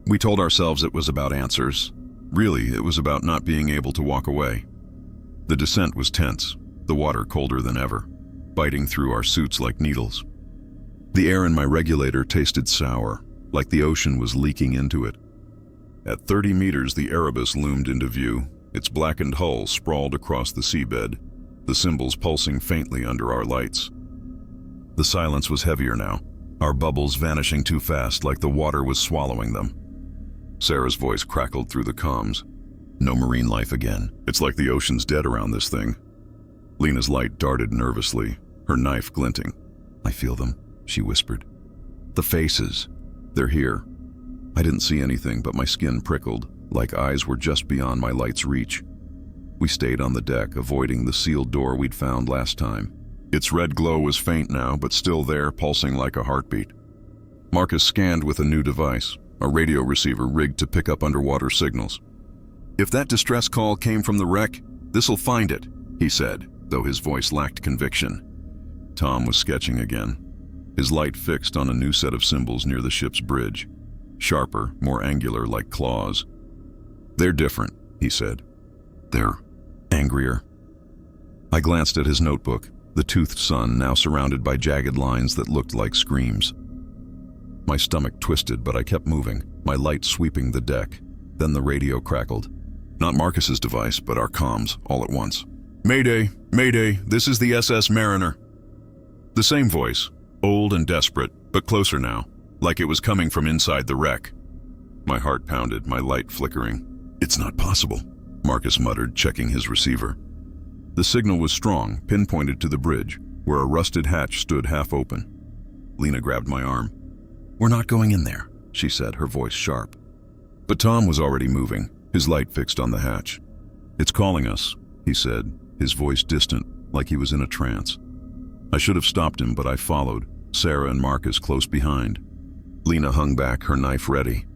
We told ourselves it was about answers. Really, it was about not being able to walk away. The descent was tense, the water colder than ever, biting through our suits like needles. The air in my regulator tasted sour, like the ocean was leaking into it. At 30 meters, the Erebus loomed into view, its blackened hull sprawled across the seabed, the symbols pulsing faintly under our lights. The silence was heavier now, our bubbles vanishing too fast like the water was swallowing them. Sarah's voice crackled through the comms. No marine life again. It's like the ocean's dead around this thing. Lena's light darted nervously, her knife glinting. I feel them, she whispered. The faces. They're here. I didn't see anything, but my skin prickled, like eyes were just beyond my light's reach. We stayed on the deck, avoiding the sealed door we'd found last time. Its red glow was faint now, but still there, pulsing like a heartbeat. Marcus scanned with a new device, a radio receiver rigged to pick up underwater signals. If that distress call came from the wreck, this'll find it, he said, though his voice lacked conviction. Tom was sketching again, his light fixed on a new set of symbols near the ship's bridge. Sharper, more angular, like claws. They're different, he said. They're angrier. I glanced at his notebook, the toothed sun now surrounded by jagged lines that looked like screams. My stomach twisted, but I kept moving, my light sweeping the deck. Then the radio crackled. Not Marcus's device, but our comms, all at once. Mayday, Mayday, this is the SS Mariner. The same voice, old and desperate, but closer now, like it was coming from inside the wreck. My heart pounded, my light flickering. It's not possible, Marcus muttered, checking his receiver. The signal was strong, pinpointed to the bridge, where a rusted hatch stood half open. Lena grabbed my arm. We're not going in there, she said, her voice sharp. But Tom was already moving, his light fixed on the hatch. It's calling us, he said, his voice distant, like he was in a trance. I should have stopped him, but I followed, Sarah and Marcus close behind. Lena hung back, her knife ready.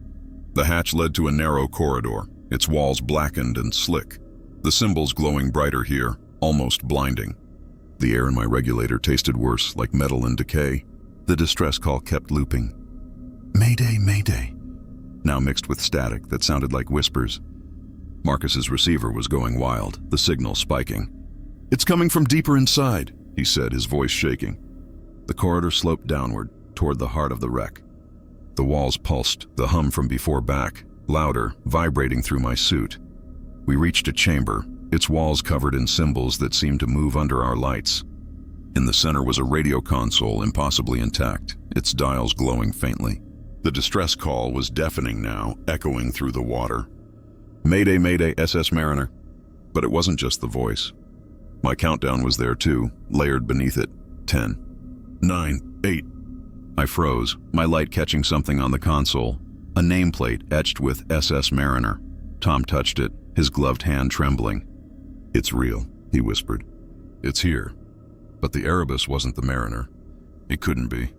The hatch led to a narrow corridor, its walls blackened and slick, the symbols glowing brighter here, almost blinding. The air in my regulator tasted worse, like metal in decay. The distress call kept looping. Mayday, Mayday, now mixed with static that sounded like whispers. Marcus's receiver was going wild, the signal spiking. It's coming from deeper inside, he said, his voice shaking. The corridor sloped downward, toward the heart of the wreck. The walls pulsed, the hum from before back, louder, vibrating through my suit. We reached a chamber, its walls covered in symbols that seemed to move under our lights. In the center was a radio console, impossibly intact, its dials glowing faintly. The distress call was deafening now, echoing through the water. Mayday, Mayday, SS Mariner. But it wasn't just the voice. My countdown was there too, layered beneath it. 10, 9, 8. I froze, my light catching something on the console, a nameplate etched with SS Mariner. Tom touched it, his gloved hand trembling. It's real, he whispered. It's here. But the Erebus wasn't the Mariner. It couldn't be.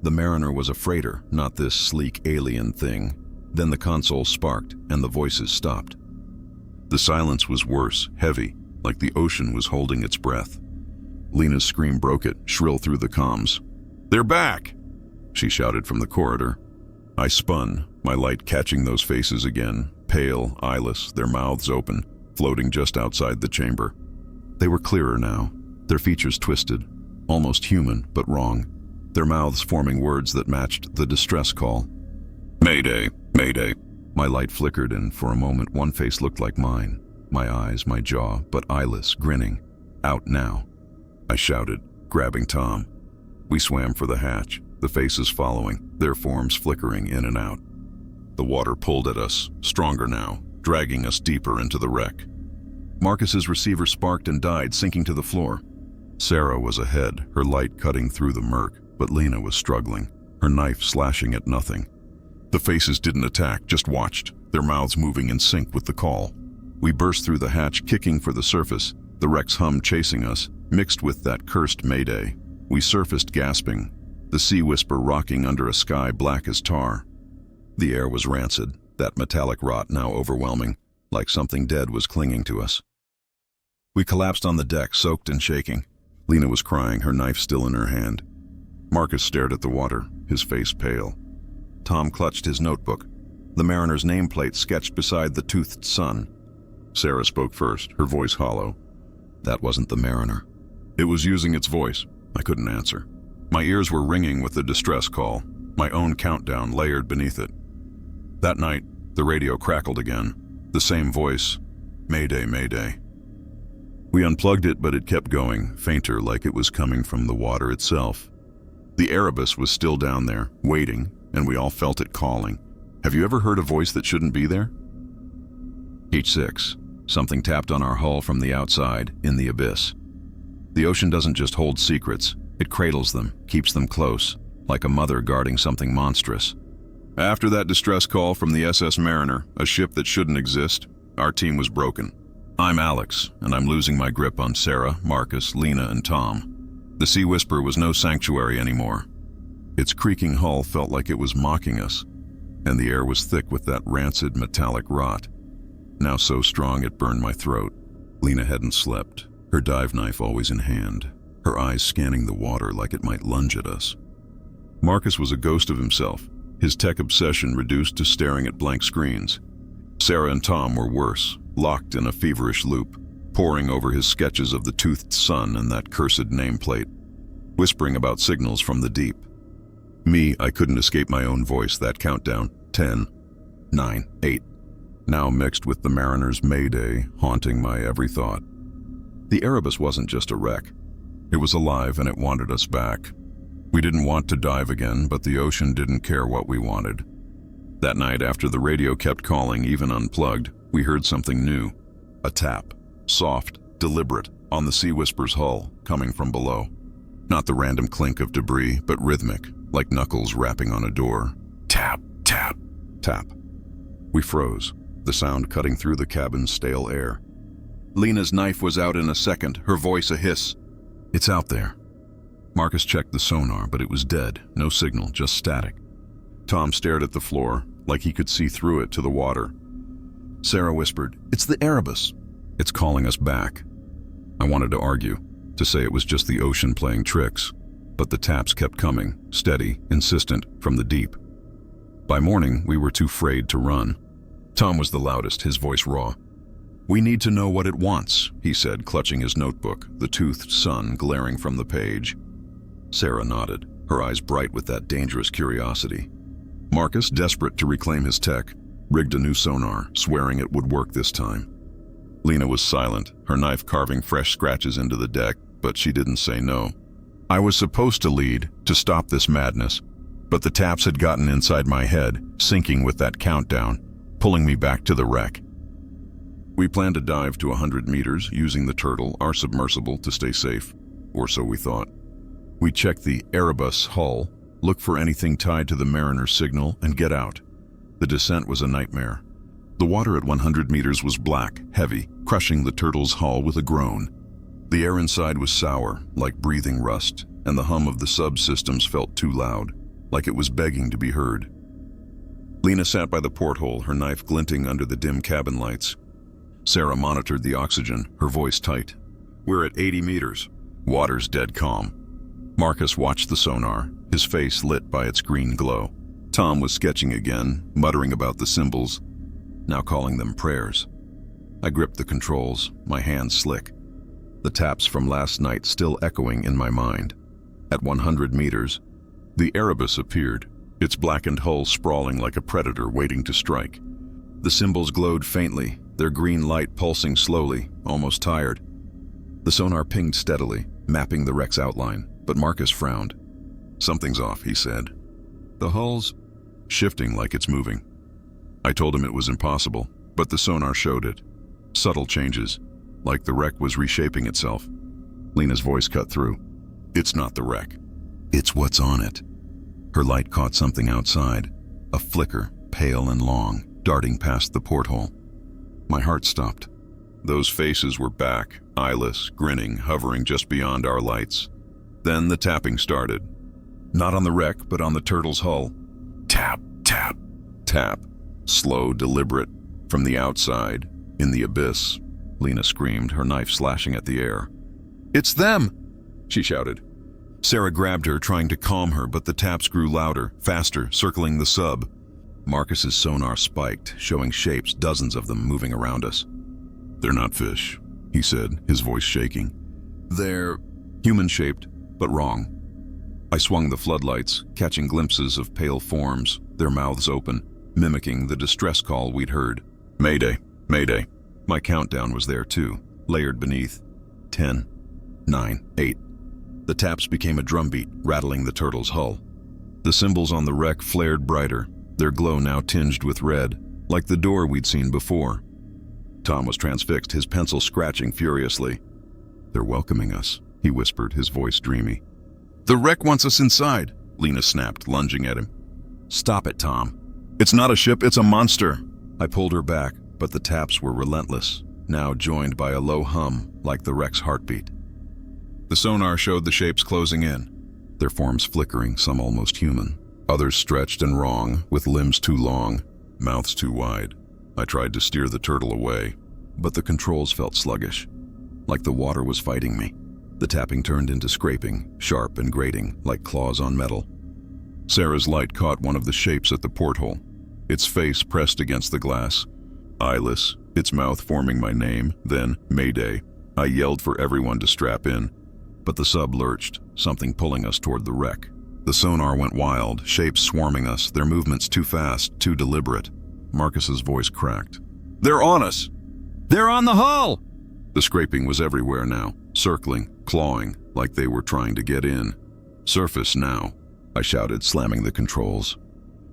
The Mariner was a freighter, not this sleek alien thing. Then the console sparked, and the voices stopped. The silence was worse, heavy, like the ocean was holding its breath. Lena's scream broke it, shrill through the comms. They're back, she shouted from the corridor. I spun, my light catching those faces again, pale, eyeless, their mouths open, floating just outside the chamber. They were clearer now, their features twisted, almost human, but wrong, their mouths forming words that matched the distress call. Mayday, Mayday. My light flickered, and for a moment one face looked like mine, my eyes, my jaw, but eyeless, grinning. Out now, I shouted, grabbing Tom. We swam for the hatch, the faces following, their forms flickering in and out. The water pulled at us, stronger now, dragging us deeper into the wreck. Marcus's receiver sparked and died, sinking to the floor. Sarah was ahead, her light cutting through the murk, but Lena was struggling, her knife slashing at nothing. The faces didn't attack, just watched, their mouths moving in sync with the call. We burst through the hatch, kicking for the surface, the wreck's hum chasing us, mixed with that cursed mayday. We surfaced gasping. the sea whisper rocking under a sky black as tar. The air was rancid, that metallic rot now overwhelming, like something dead was clinging to us. We collapsed on the deck, soaked and shaking. Lena was crying, her knife still in her hand. Marcus stared at the water, his face pale. Tom clutched his notebook, the mariner's nameplate sketched beside the toothed sun. Sarah spoke first, her voice hollow. That wasn't the mariner. It was using its voice. I couldn't answer. My ears were ringing with the distress call, my own countdown layered beneath it. That night, the radio crackled again. The same voice, "Mayday, Mayday." We unplugged it, but it kept going, fainter, like it was coming from the water itself. The Erebus was still down there, waiting, and we all felt it calling. Have you ever heard a voice that shouldn't be there? H6. Something tapped on our hull from the outside, in the abyss. The ocean doesn't just hold secrets, it cradles them, keeps them close, like a mother guarding something monstrous. After that distress call from the SS Mariner, a ship that shouldn't exist, our team was broken. I'm Alex, and I'm losing my grip on Sarah, Marcus, Lena, and Tom. The Sea Whisper was no sanctuary anymore. Its creaking hull felt like it was mocking us, and the air was thick with that rancid metallic rot, now so strong it burned my throat. Lena hadn't slept, her dive knife always in hand, her eyes scanning the water like it might lunge at us. Marcus was a ghost of himself, his tech obsession reduced to staring at blank screens. Sarah and Tom were worse, locked in a feverish loop, poring over his sketches of the toothed sun and that cursed nameplate, whispering about signals from the deep. Me, I couldn't escape my own voice, that countdown, 10, 9, 8, now mixed with the mariner's mayday, haunting my every thought. The Erebus wasn't just a wreck. It was alive and it wanted us back. We didn't want to dive again, but the ocean didn't care what we wanted. That night, after the radio kept calling, even unplugged, we heard something new. A tap, soft, deliberate, on the Sea Whisper's hull, coming from below. Not the random clink of debris, but rhythmic, like knuckles rapping on a door. Tap, tap, tap. We froze, the sound cutting through the cabin's stale air. Lena's knife was out in a second, her voice a hiss. It's out there. Marcus checked the sonar, but it was dead, no signal, just static. Tom stared at the floor, like he could see through it to the water. Sarah whispered, "It's the Erebus. It's calling us back." I wanted to argue, to say it was just the ocean playing tricks, but the taps kept coming, steady, insistent, from the deep. By morning, we were too afraid to run. Tom was the loudest, his voice raw. "We need to know what it wants," he said, clutching his notebook, the toothed sun glaring from the page. Sarah nodded, her eyes bright with that dangerous curiosity. Marcus, desperate to reclaim his tech, rigged a new sonar, swearing it would work this time. Lena was silent, her knife carving fresh scratches into the deck, but she didn't say no. I was supposed to lead, to stop this madness, but the taps had gotten inside my head, sinking with that countdown, pulling me back to the wreck. We planned to dive to 100 meters, using the Turtle, our submersible, to stay safe, or so we thought. We checked the Erebus hull, looked for anything tied to the mariner's signal, and get out. The descent was a nightmare. The water at 100 meters was black, heavy, crushing the Turtle's hull with a groan. The air inside was sour, like breathing rust, and the hum of the subsystems felt too loud, like it was begging to be heard. Lena sat by the porthole, her knife glinting under the dim cabin lights. Sarah monitored the oxygen, her voice tight. "We're at 80 meters. Water's dead calm." Marcus watched the sonar, his face lit by its green glow. Tom was sketching again, muttering about the symbols, now calling them prayers. I gripped the controls, my hands slick. The taps from last night still echoing in my mind. At 100 meters, the Erebus appeared, its blackened hull sprawling like a predator waiting to strike. The symbols glowed faintly, their green light pulsing slowly, almost tired. The sonar pinged steadily, mapping the wreck's outline, but Marcus frowned. "Something's off," he said. "The hull's shifting like it's moving." I told him it was impossible, but the sonar showed it. Subtle changes, like the wreck was reshaping itself. Lena's voice cut through. "It's not the wreck. It's what's on it." Her light caught something outside, a flicker, pale and long, darting past the porthole. My heart stopped. Those faces were back, eyeless, grinning, hovering just beyond our lights. Then the tapping started. Not on the wreck, but on the turtle's hull. Tap, tap, tap. Slow, deliberate. From the outside, in the abyss, Lena screamed, her knife slashing at the air. "It's them!" she shouted. Sarah grabbed her, trying to calm her, but the taps grew louder, faster, circling the sub. Marcus's sonar spiked, showing shapes, dozens of them moving around us. "They're not fish," he said, his voice shaking. "They're human-shaped, but wrong." I swung the floodlights, catching glimpses of pale forms, their mouths open, mimicking the distress call we'd heard. "Mayday, mayday." My countdown was there too, layered beneath. 10, 9, 8. The taps became a drumbeat, rattling the turtle's hull. The symbols on the wreck flared brighter, their glow now tinged with red, like the door we'd seen before. Tom was transfixed, his pencil scratching furiously. "They're welcoming us," he whispered, his voice dreamy. "The wreck wants us inside," Lena snapped, lunging at him. "Stop it, Tom. It's not a ship, it's a monster." I pulled her back, but the taps were relentless, now joined by a low hum, like the wreck's heartbeat. The sonar showed the shapes closing in, their forms flickering, some almost human, others stretched and wrong, with limbs too long, mouths too wide. I tried to steer the turtle away, but the controls felt sluggish, like the water was fighting me. The tapping turned into scraping, sharp and grating, like claws on metal. Sarah's light caught one of the shapes at the porthole, its face pressed against the glass. Eyeless, its mouth forming my name, then Mayday. I yelled for everyone to strap in, but the sub lurched, something pulling us toward the wreck. The sonar went wild, shapes swarming us, their movements too fast, too deliberate. Marcus's voice cracked. "They're on us!" "They're on the hull!" The scraping was everywhere now, circling, clawing, like they were trying to get in. "Surface now," I shouted, slamming the controls.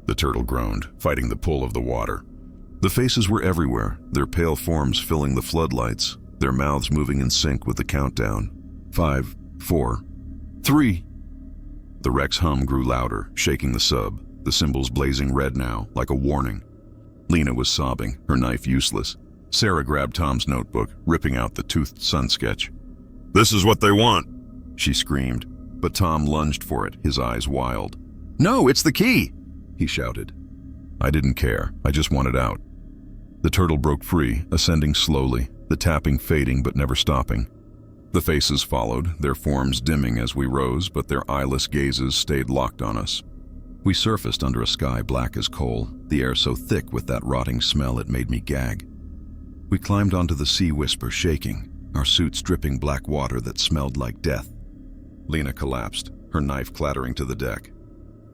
The turtle groaned, fighting the pull of the water. The faces were everywhere, their pale forms filling the floodlights, their mouths moving in sync with the countdown. 5, 4, 3. The wreck's hum grew louder, shaking the sub, the symbols blazing red now, like a warning. Lena was sobbing, her knife useless. Sarah grabbed Tom's notebook, ripping out the toothed sun sketch. "This is what they want," she screamed, but Tom lunged for it, his eyes wild. "No, it's the key!" he shouted. I didn't care, I just wanted out. The turtle broke free, ascending slowly, the tapping fading but never stopping. The faces followed, their forms dimming as we rose, but their eyeless gazes stayed locked on us. We surfaced under a sky black as coal, the air so thick with that rotting smell it made me gag. We climbed onto the sea whisper, shaking, our suits dripping black water that smelled like death. Lena collapsed, her knife clattering to the deck.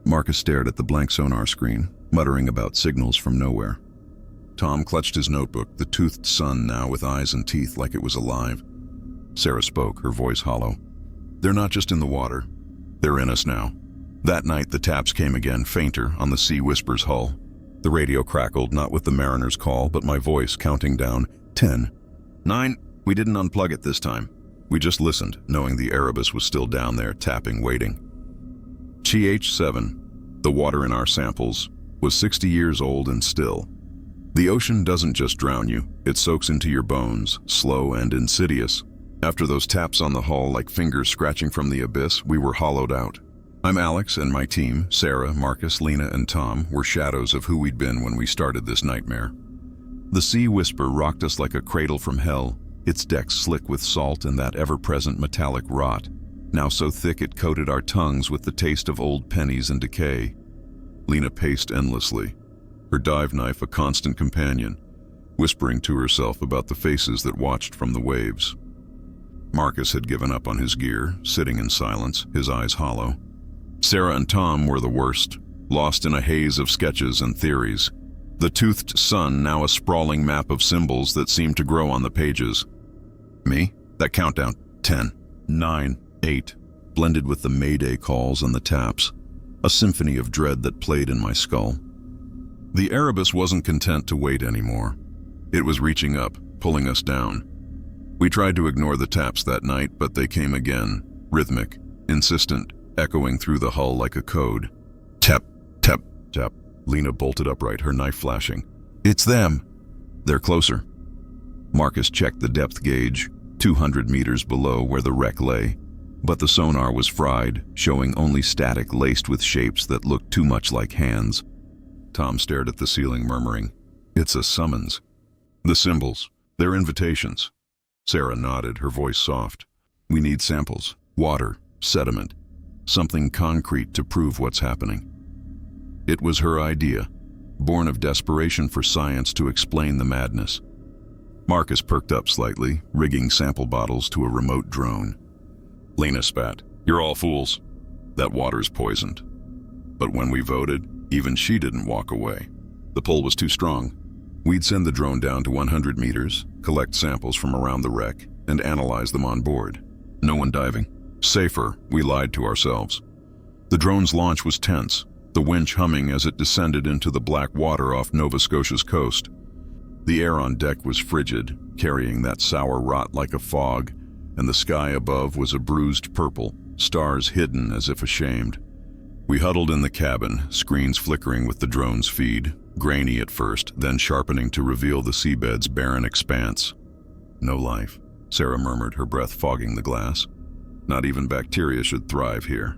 Marcus stared at the blank sonar screen, muttering about signals from nowhere. Tom clutched his notebook, the toothed sun now with eyes and teeth like it was alive. Sarah spoke, her voice hollow. "They're not just in the water. They're in us now." That night the taps came again, fainter, on the Sea Whisper's hull. The radio crackled, not with the mariner's call, but my voice counting down. 10, 9. We didn't unplug it this time. We just listened, knowing the Erebus was still down there, tapping, waiting. TH7, the water in our samples, was 60 years old and still. The ocean doesn't just drown you, it soaks into your bones, slow and insidious. After those taps on the hull like fingers scratching from the abyss, we were hollowed out. I'm Alex, and my team, Sarah, Marcus, Lena, and Tom, were shadows of who we'd been when we started this nightmare. The Sea Whisper rocked us like a cradle from hell, its decks slick with salt and that ever-present metallic rot, now so thick it coated our tongues with the taste of old pennies and decay. Lena paced endlessly, her dive knife a constant companion, whispering to herself about the faces that watched from the waves. Marcus had given up on his gear, sitting in silence, his eyes hollow. Sarah and Tom were the worst, lost in a haze of sketches and theories. The toothed sun now a sprawling map of symbols that seemed to grow on the pages. Me? That countdown. 10, 9, 8, blended with the Mayday calls and the taps, a symphony of dread that played in my skull. The Erebus wasn't content to wait anymore. It was reaching up, pulling us down. We tried to ignore the taps that night, but they came again, rhythmic, insistent, echoing through the hull like a code. Tap, tap, tap. Lena bolted upright, her knife flashing. "It's them!" "They're closer." Marcus checked the depth gauge, 200 meters below where the wreck lay. But the sonar was fried, showing only static laced with shapes that looked too much like hands. Tom stared at the ceiling, murmuring, "It's a summons." "The symbols, they're invitations." Sarah nodded, her voice soft. "We need samples, water, sediment, something concrete to prove what's happening." It was her idea, born of desperation for science to explain the madness. Marcus perked up slightly, rigging sample bottles to a remote drone. Lena spat, "You're all fools. That water's poisoned." But when we voted, even she didn't walk away. The pull was too strong. We'd send the drone down to 100 meters, collect samples from around the wreck, and analyze them on board. No one diving. Safer, we lied to ourselves. The drone's launch was tense, the winch humming as it descended into the black water off Nova Scotia's coast. The air on deck was frigid, carrying that sour rot like a fog, and the sky above was a bruised purple, stars hidden as if ashamed. We huddled in the cabin, screens flickering with the drone's feed, grainy at first, then sharpening to reveal the seabed's barren expanse. "No life," Sarah murmured, her breath fogging the glass. "Not even bacteria should thrive here."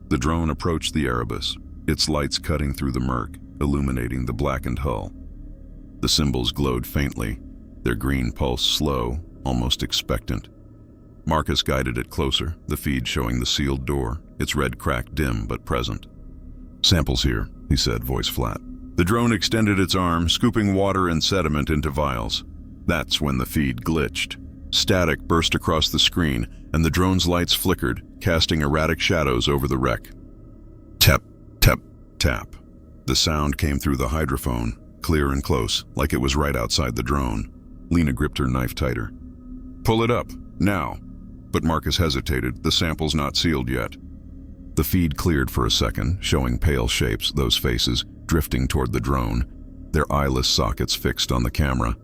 The drone approached the Erebus, its lights cutting through the murk, illuminating the blackened hull. The symbols glowed faintly, their green pulse slow, almost expectant. Marcus guided it closer, the feed showing the sealed door, its red crack dim but present. "Samples here," he said, voice flat. The drone extended its arm, scooping water and sediment into vials. That's when the feed glitched. Static burst across the screen, and the drone's lights flickered, casting erratic shadows over the wreck. Tap, tap, tap. The sound came through the hydrophone, clear and close, like it was right outside the drone. Lena gripped her knife tighter. "Pull it up, now." But Marcus hesitated, the sample's not sealed yet. The feed cleared for a second, showing pale shapes, those faces, drifting toward the drone, their eyeless sockets fixed on the camera.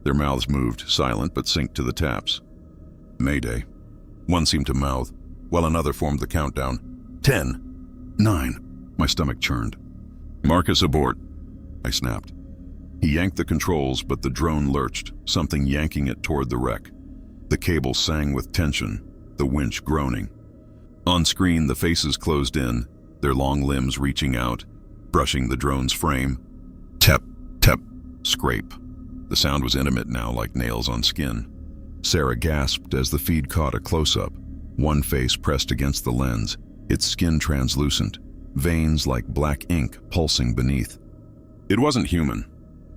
Their mouths moved, silent but synced to the taps. "Mayday." One seemed to mouth, while another formed the countdown. 10, 9. My stomach churned. "Marcus, abort," I snapped. He yanked the controls, but the drone lurched, something yanking it toward the wreck. The cable sang with tension, the winch groaning. On screen, the faces closed in, their long limbs reaching out, brushing the drone's frame. Tap, tap, scrape. The sound was intimate now, like nails on skin. Sarah gasped as the feed caught a close-up, one face pressed against the lens, its skin translucent, veins like black ink pulsing beneath. It wasn't human.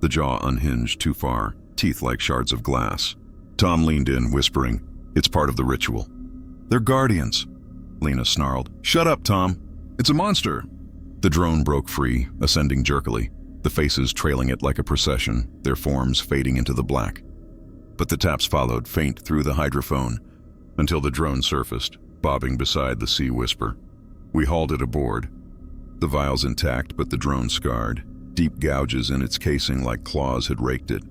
The jaw unhinged too far, teeth like shards of glass. Tom leaned in, whispering, "It's part of the ritual." "They're guardians," Lena snarled. "Shut up, Tom. It's a monster." The drone broke free, ascending jerkily, the faces trailing it like a procession, their forms fading into the black. But the taps followed, faint through the hydrophone, until the drone surfaced, bobbing beside the sea whisper. We hauled it aboard, the vials intact but the drone scarred, deep gouges in its casing like claws had raked it.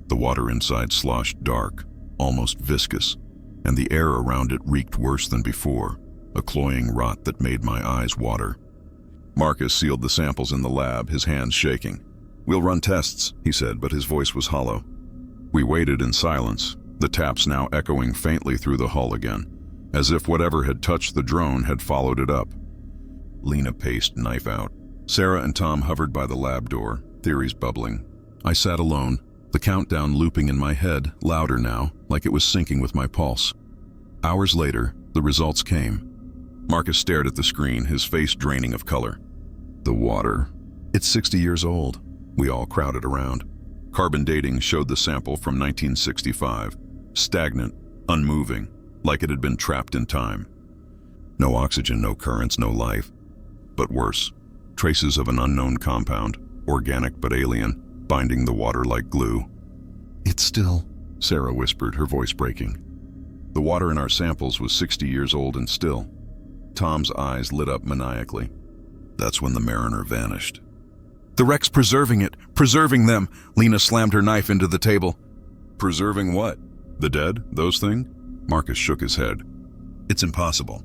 The water inside sloshed dark, almost viscous, and the air around it reeked worse than before, a cloying rot that made my eyes water. Marcus sealed the samples in the lab, his hands shaking. "We'll run tests," he said, but his voice was hollow. We waited in silence, the taps now echoing faintly through the hull again, as if whatever had touched the drone had followed it up. Lena paced, knife out. Sarah and Tom hovered by the lab door, theories bubbling. I sat alone, the countdown looping in my head, louder now, like it was syncing with my pulse. Hours later, the results came. Marcus stared at the screen, his face draining of color. "The water. It's 60 years old." We all crowded around. Carbon dating showed the sample from 1965, stagnant, unmoving, like it had been trapped in time. No oxygen, no currents, no life. But worse, traces of an unknown compound, organic but alien, binding the water like glue. "It's still," Sarah whispered, her voice breaking. The water in our samples was 60 years old and still. Tom's eyes lit up maniacally. That's when the mariner vanished. "The wreck's preserving it, preserving them." Lena slammed her knife into the table. "Preserving what? The dead, those things?" Marcus shook his head. "It's impossible.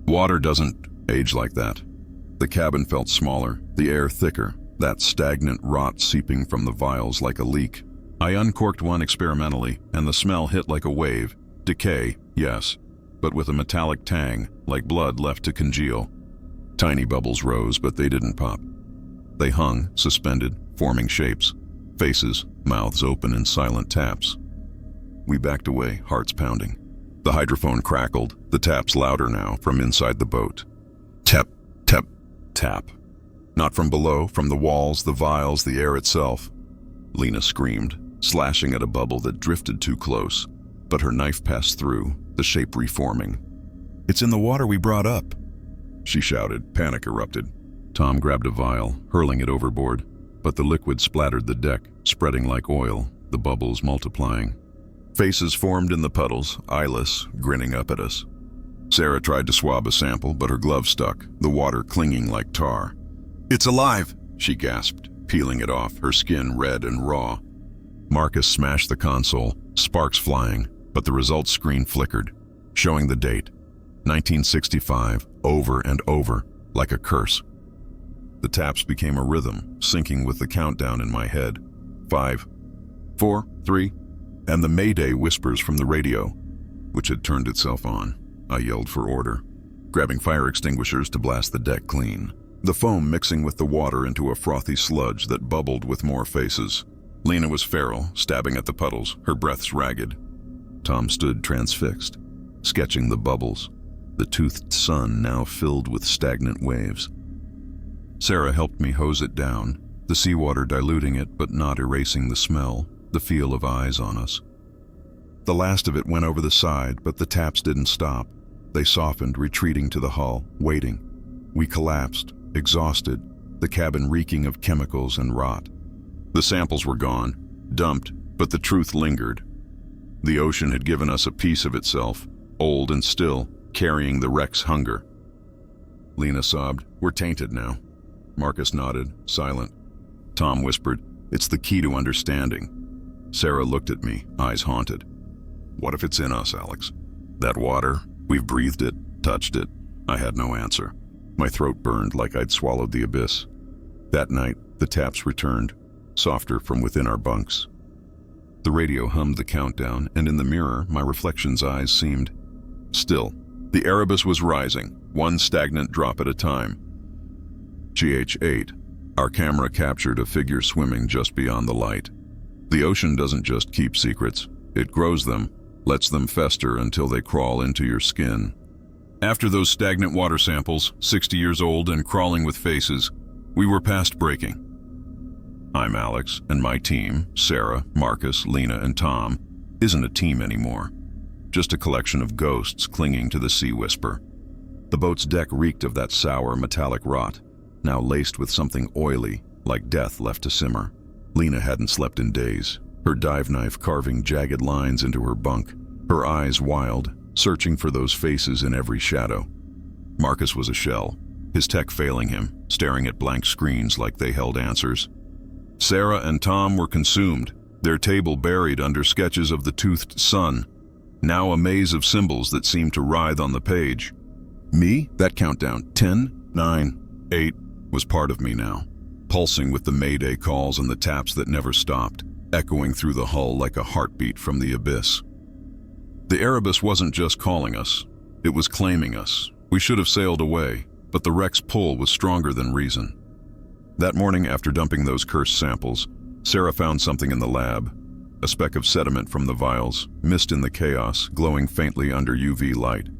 Water doesn't age like that." The cabin felt smaller, the air thicker, that stagnant rot seeping from the vials like a leak. I uncorked one experimentally, and the smell hit like a wave. Decay, yes, but with a metallic tang, like blood left to congeal. Tiny bubbles rose, but they didn't pop. They hung, suspended, forming shapes. Faces, mouths open in silent taps. We backed away, hearts pounding. The hydrophone crackled, the taps louder now from inside the boat. Tap, tap, tap. Not from below, from the walls, the vials, the air itself. Lena screamed, slashing at a bubble that drifted too close, but her knife passed through, the shape reforming. "It's in the water we brought up," she shouted. Panic erupted. Tom grabbed a vial, hurling it overboard, but the liquid splattered the deck, spreading like oil, the bubbles multiplying. Faces formed in the puddles, eyeless, grinning up at us. Sarah tried to swab a sample, but her glove stuck, the water clinging like tar. "It's alive," she gasped, peeling it off, her skin red and raw. Marcus smashed the console, sparks flying, but the results screen flickered, showing the date, 1965, over and over, like a curse. The taps became a rhythm, syncing with the countdown in my head. 5, 4, 3, and the Mayday whispers from the radio, which had turned itself on. I yelled for order, grabbing fire extinguishers to blast the deck clean, the foam mixing with the water into a frothy sludge that bubbled with more faces. Lena was feral, stabbing at the puddles, her breaths ragged. Tom stood transfixed, sketching the bubbles, the toothed sun now filled with stagnant waves. Sarah helped me hose it down, the seawater diluting it but not erasing the smell, the feel of eyes on us. The last of it went over the side, but the taps didn't stop. They softened, retreating to the hull, waiting. We collapsed, exhausted, the cabin reeking of chemicals and rot. The samples were gone, dumped, but the truth lingered. The ocean had given us a piece of itself, old and still, carrying the wreck's hunger. Lena sobbed, "We're tainted now." Marcus nodded, silent. Tom whispered, "It's the key to understanding." Sarah looked at me, eyes haunted. "What if it's in us, Alex? That water, we've breathed it, touched it." I had no answer. My throat burned like I'd swallowed the abyss. That night, the taps returned, softer from within our bunks. The radio hummed the countdown, and in the mirror, my reflection's eyes seemed still. The Erebus was rising, one stagnant drop at a time. GH8. Our camera captured a figure swimming just beyond the light. The ocean doesn't just keep secrets, it grows them, lets them fester until they crawl into your skin. After those stagnant water samples, 60 years old and crawling with faces, we were past breaking. I'm Alex, and my team, Sarah, Marcus, Lena, and Tom, isn't a team anymore. Just a collection of ghosts clinging to the sea whisper. The boat's deck reeked of that sour metallic rot, now laced with something oily, like death left to simmer. Lena hadn't slept in days, her dive knife carving jagged lines into her bunk, her eyes wild, searching for those faces in every shadow. Marcus was a shell, his tech failing him, staring at blank screens like they held answers. Sarah and Tom were consumed, their table buried under sketches of the toothed sun, now a maze of symbols that seemed to writhe on the page. Me, that countdown, 10, 9, 8, was part of me now, pulsing with the Mayday calls and the taps that never stopped, echoing through the hull like a heartbeat from the abyss. The Erebus wasn't just calling us, it was claiming us. We should have sailed away, but the wreck's pull was stronger than reason. That morning, after dumping those cursed samples, Sarah found something in the lab, a speck of sediment from the vials, mist in the chaos, glowing faintly under UV light.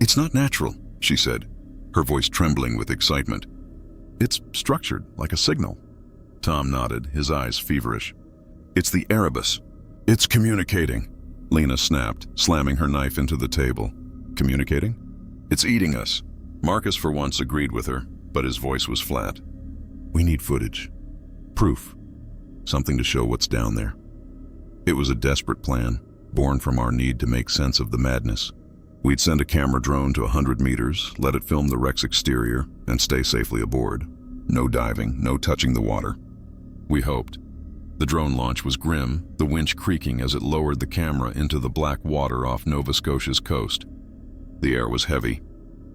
"It's not natural," she said, her voice trembling with excitement. "It's structured, like a signal." Tom nodded, his eyes feverish. "It's the Erebus. It's communicating," Lena snapped, slamming her knife into the table. "Communicating? It's eating us." Marcus for once agreed with her, but his voice was flat. "We need footage. Proof. Something to show what's down there." It was a desperate plan, born from our need to make sense of the madness. We'd send a camera drone to 100 meters, let it film the wreck's exterior, and stay safely aboard. No diving, no touching the water. We hoped. The drone launch was grim, the winch creaking as it lowered the camera into the black water off Nova Scotia's coast. The air was heavy.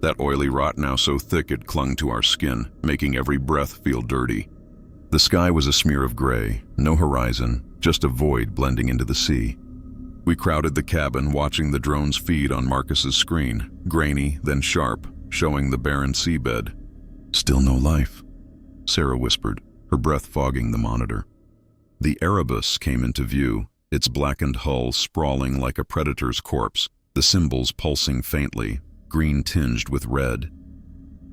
That oily rot now so thick it clung to our skin, making every breath feel dirty. The sky was a smear of gray, no horizon, just a void blending into the sea. We crowded the cabin, watching the drone's feed on Marcus's screen, grainy, then sharp, showing the barren seabed. "Still no life," Sarah whispered, her breath fogging the monitor. The Erebus came into view, its blackened hull sprawling like a predator's corpse, the symbols pulsing faintly, green tinged with red.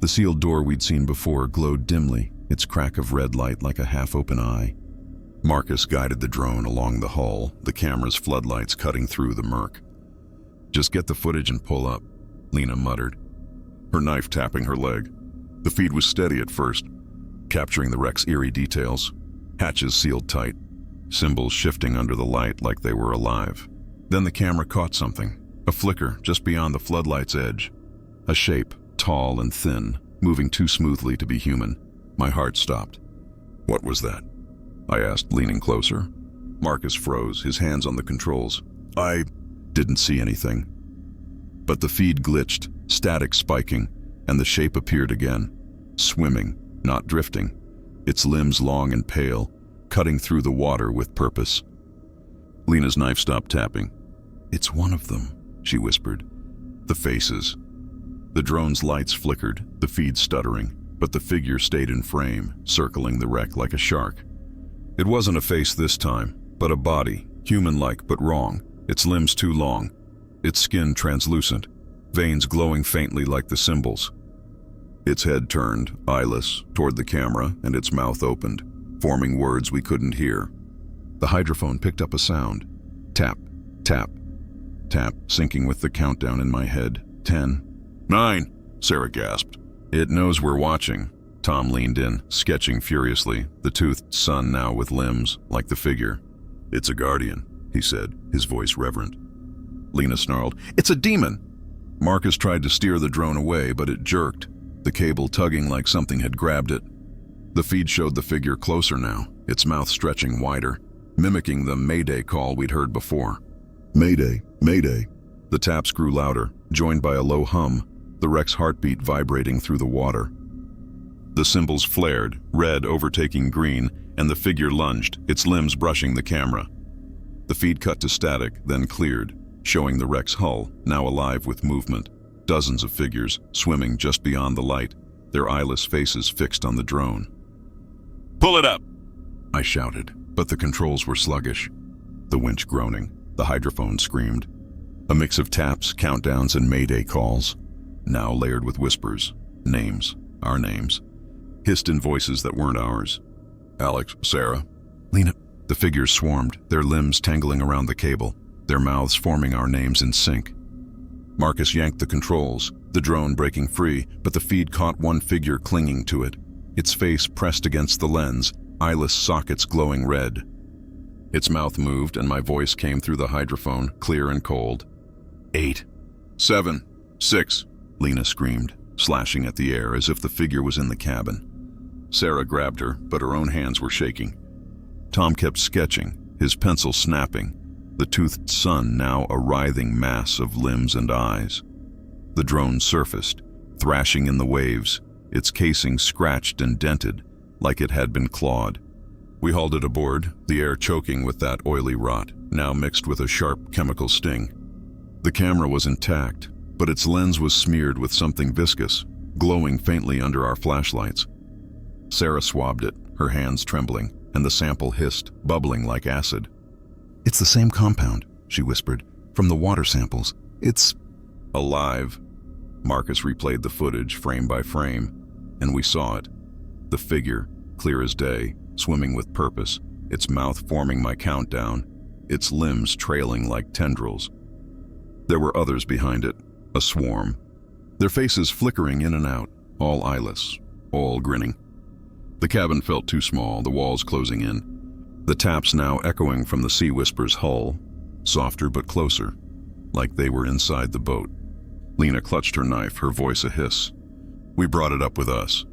The sealed door we'd seen before glowed dimly, its crack of red light like a half-open eye. Marcus guided the drone along the hull, the camera's floodlights cutting through the murk. "Just get the footage and pull up," Lena muttered, her knife tapping her leg. The feed was steady at first, capturing the wreck's eerie details. Hatches sealed tight, symbols shifting under the light like they were alive. Then the camera caught something, a flicker just beyond the floodlight's edge. A shape, tall and thin, moving too smoothly to be human. My heart stopped. "What was that?" I asked, leaning closer. Marcus froze, his hands on the controls. "I didn't see anything." But the feed glitched, static spiking, and the shape appeared again, swimming, not drifting, its limbs long and pale, cutting through the water with purpose. Lena's knife stopped tapping. "It's one of them," she whispered. "The faces." The drone's lights flickered, the feed stuttering, but the figure stayed in frame, circling the wreck like a shark. It wasn't a face this time, but a body, human-like but wrong, its limbs too long, its skin translucent, veins glowing faintly like the symbols. Its head turned, eyeless, toward the camera, and its mouth opened, forming words we couldn't hear. The hydrophone picked up a sound. Tap, tap, tap, syncing with the countdown in my head. 10, 9, Sarah gasped. "It knows we're watching." Tom leaned in, sketching furiously, the toothed sun now with limbs, like the figure. "It's a guardian," he said, his voice reverent. Lena snarled, "It's a demon!" Marcus tried to steer the drone away, but it jerked, the cable tugging like something had grabbed it. The feed showed the figure closer now, its mouth stretching wider, mimicking the Mayday call we'd heard before. "Mayday, Mayday." The taps grew louder, joined by a low hum, the wreck's heartbeat vibrating through the water. The symbols flared, red overtaking green, and the figure lunged, its limbs brushing the camera. The feed cut to static, then cleared, showing the wreck's hull, now alive with movement. Dozens of figures, swimming just beyond the light, their eyeless faces fixed on the drone. "Pull it up!" I shouted, but the controls were sluggish. The winch groaning, the hydrophone screamed. A mix of taps, countdowns, and Mayday calls, now layered with whispers, names, our names, hissed in voices that weren't ours. "Alex, Sarah." "Lena." The figures swarmed, their limbs tangling around the cable, their mouths forming our names in sync. Marcus yanked the controls, the drone breaking free, but the feed caught one figure clinging to it, its face pressed against the lens, eyeless sockets glowing red. Its mouth moved, and my voice came through the hydrophone, clear and cold. 8, 7, 6, Lena screamed, slashing at the air as if the figure was in the cabin. Sarah grabbed her, but her own hands were shaking. Tom kept sketching, his pencil snapping, the toothed sun now a writhing mass of limbs and eyes. The drone surfaced, thrashing in the waves, its casing scratched and dented, like it had been clawed. We hauled it aboard, the air choking with that oily rot, now mixed with a sharp chemical sting. The camera was intact, but its lens was smeared with something viscous, glowing faintly under our flashlights. Sarah swabbed it, her hands trembling, and the sample hissed, bubbling like acid. "It's the same compound," she whispered, "from the water samples. It's alive." Marcus replayed the footage frame by frame, and we saw it. The figure, clear as day, swimming with purpose, its mouth forming my countdown, its limbs trailing like tendrils. There were others behind it, a swarm, their faces flickering in and out, all eyeless, all grinning. The cabin felt too small, the walls closing in. The taps now echoing from the Sea Whisper's hull, softer but closer, like they were inside the boat. Lena clutched her knife, her voice a hiss. "We brought it up with us."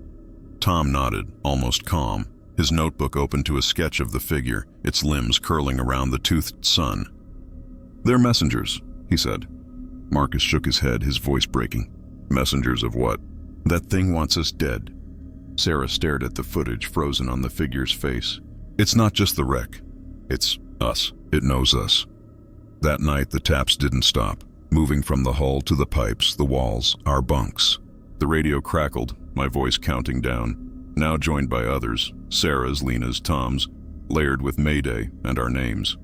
Tom nodded, almost calm, his notebook open to a sketch of the figure, its limbs curling around the toothed sun. "They're messengers," he said. Marcus shook his head, his voice breaking. "Messengers of what?" "That thing wants us dead." Sarah stared at the footage, frozen on the figure's face. "It's not just the wreck. It's us. It knows us." That night, the taps didn't stop, moving from the hull to the pipes, the walls, our bunks. The radio crackled, my voice counting down, now joined by others, Sarah's, Lena's, Tom's, layered with Mayday and our names.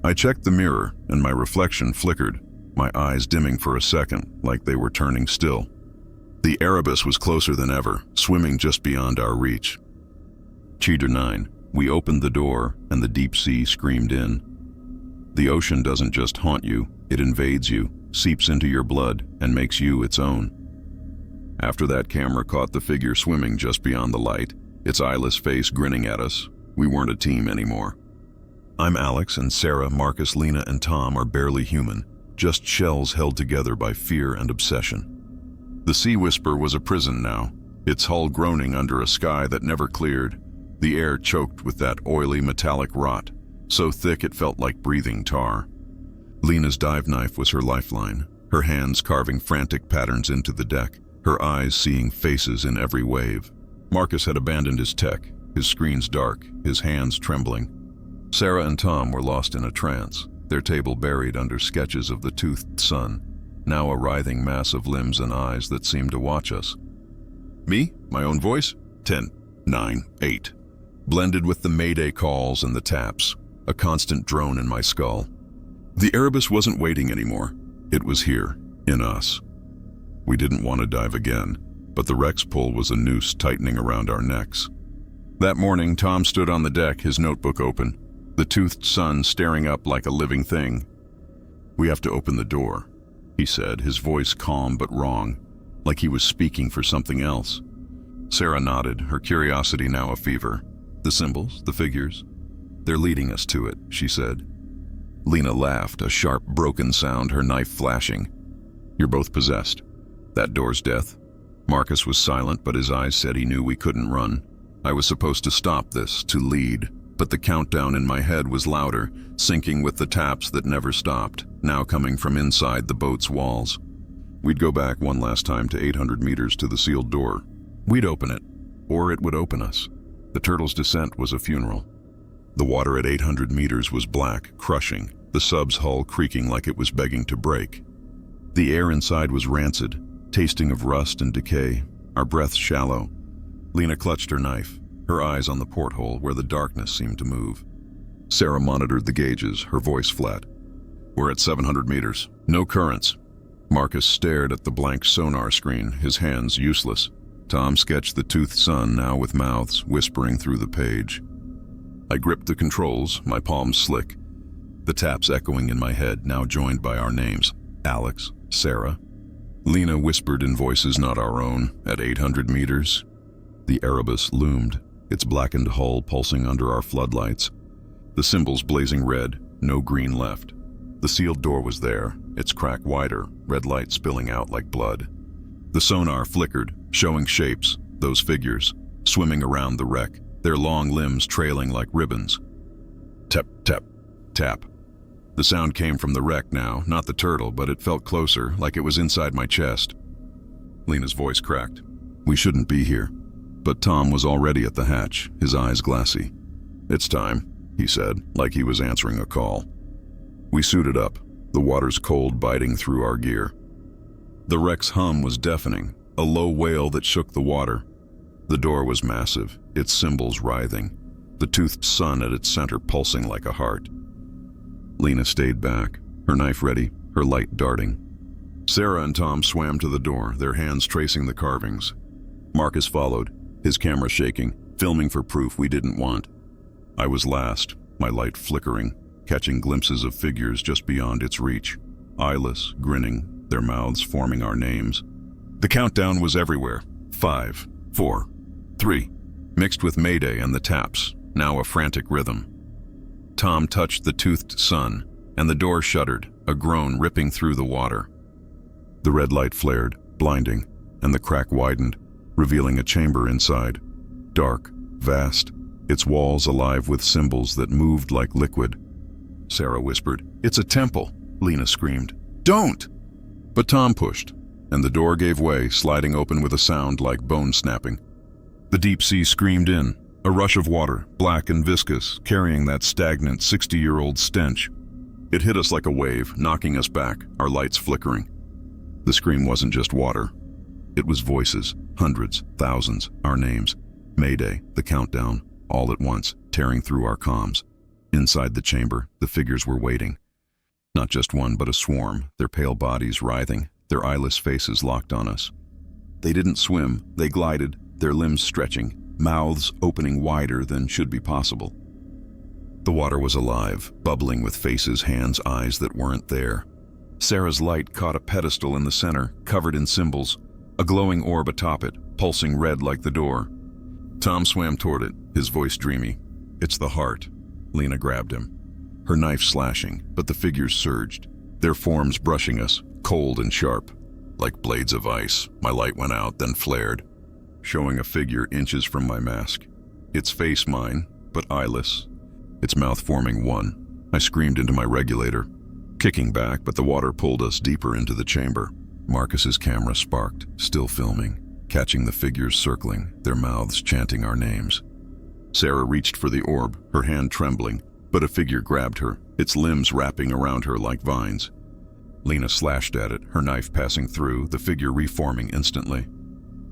I checked the mirror, and my reflection flickered, my eyes dimming for a second, like they were turning still. The Erebus was closer than ever, swimming just beyond our reach. Cheater 9, we opened the door, and the deep sea screamed in. The ocean doesn't just haunt you, it invades you, seeps into your blood, and makes you its own. After that camera caught the figure swimming just beyond the light, its eyeless face grinning at us, we weren't a team anymore. I'm Alex, and Sarah, Marcus, Lena, and Tom are barely human, just shells held together by fear and obsession. The Sea Whisper was a prison now, its hull groaning under a sky that never cleared, the air choked with that oily metallic rot, so thick it felt like breathing tar. Lena's dive knife was her lifeline, her hands carving frantic patterns into the deck, her eyes seeing faces in every wave. Marcus had abandoned his tech, his screens dark, his hands trembling. Sarah and Tom were lost in a trance, their table buried under sketches of the toothed sun, now a writhing mass of limbs and eyes that seemed to watch us. Me? My own voice? 10, 9, 8. Blended with the Mayday calls and the taps, a constant drone in my skull. The Erebus wasn't waiting anymore. It was here, in us. We didn't want to dive again, but the wreck's pull was a noose tightening around our necks. That morning, Tom stood on the deck, his notebook open, the toothed sun staring up like a living thing. "We have to open the door," he said, his voice calm but wrong, like he was speaking for something else. Sarah nodded, her curiosity now a fever. "The symbols, the figures, they're leading us to it," she said. Lena laughed, a sharp, broken sound, her knife flashing. "You're both possessed. That door's death." Marcus was silent, but his eyes said he knew we couldn't run. I was supposed to stop this, to lead, but the countdown in my head was louder, syncing with the taps that never stopped, now coming from inside the boat's walls. We'd go back one last time to 800 meters to the sealed door. We'd open it, or it would open us. The turtle's descent was a funeral. The water at 800 meters was black, crushing, the sub's hull creaking like it was begging to break. The air inside was rancid, tasting of rust and decay, our breaths shallow. Lena clutched her knife, her eyes on the porthole where the darkness seemed to move. Sarah monitored the gauges, her voice flat. "We're at 700 meters. No currents." Marcus stared at the blank sonar screen, his hands useless. Tom sketched the toothed sun, now with mouths whispering through the page. I gripped the controls, my palms slick. The taps echoing in my head, now joined by our names. Alex, Sarah. Lena whispered in voices not our own, at 800 meters. The Erebus loomed, its blackened hull pulsing under our floodlights. The symbols blazing red, no green left. The sealed door was there, its crack wider, red light spilling out like blood. The sonar flickered, showing shapes, those figures, swimming around the wreck, their long limbs trailing like ribbons. Tap, tap, tap. The sound came from the wreck now, not the turtle, but it felt closer, like it was inside my chest. Lena's voice cracked. "We shouldn't be here." But Tom was already at the hatch, his eyes glassy. "It's time," he said, like he was answering a call. We suited up, the water's cold biting through our gear. The wreck's hum was deafening, a low wail that shook the water. The door was massive, its symbols writhing, the toothed sun at its center pulsing like a heart. Lena stayed back, her knife ready, her light darting. Sarah and Tom swam to the door, their hands tracing the carvings. Marcus followed, his camera shaking, filming for proof we didn't want. I was last, my light flickering, catching glimpses of figures just beyond its reach, eyeless, grinning, their mouths forming our names. The countdown was everywhere. 5, 4, 3, mixed with Mayday and the taps, now a frantic rhythm. Tom touched the toothed sun, and the door shuddered, a groan ripping through the water. The red light flared, blinding, and the crack widened, revealing a chamber inside. Dark, vast, its walls alive with symbols that moved like liquid. Sarah whispered, "It's a temple," Lena screamed. "Don't!" But Tom pushed, and the door gave way, sliding open with a sound like bone snapping. The deep sea screamed in, a rush of water, black and viscous, carrying that stagnant 60-year-old stench. It hit us like a wave, knocking us back, our lights flickering. The scream wasn't just water. It was voices, hundreds, thousands, our names. Mayday, the countdown, all at once, tearing through our comms. Inside the chamber, the figures were waiting. Not just one, but a swarm, their pale bodies writhing, their eyeless faces locked on us. They didn't swim, they glided, their limbs stretching, mouths opening wider than should be possible. The water was alive, bubbling with faces, hands, eyes that weren't there. Sarah's light caught a pedestal in the center, covered in symbols, a glowing orb atop it, pulsing red like the door. Tom swam toward it, his voice dreamy. "It's the heart." Lena grabbed him, her knife slashing, but the figures surged, their forms brushing us, cold and sharp. Like blades of ice, my light went out, then flared, showing a figure inches from my mask. Its face mine, but eyeless, its mouth forming one. I screamed into my regulator, kicking back, but the water pulled us deeper into the chamber. Marcus's camera sparked, still filming, catching the figures circling, their mouths chanting our names. Sarah reached for the orb, her hand trembling, but a figure grabbed her, its limbs wrapping around her like vines. Lena slashed at it, her knife passing through, the figure reforming instantly.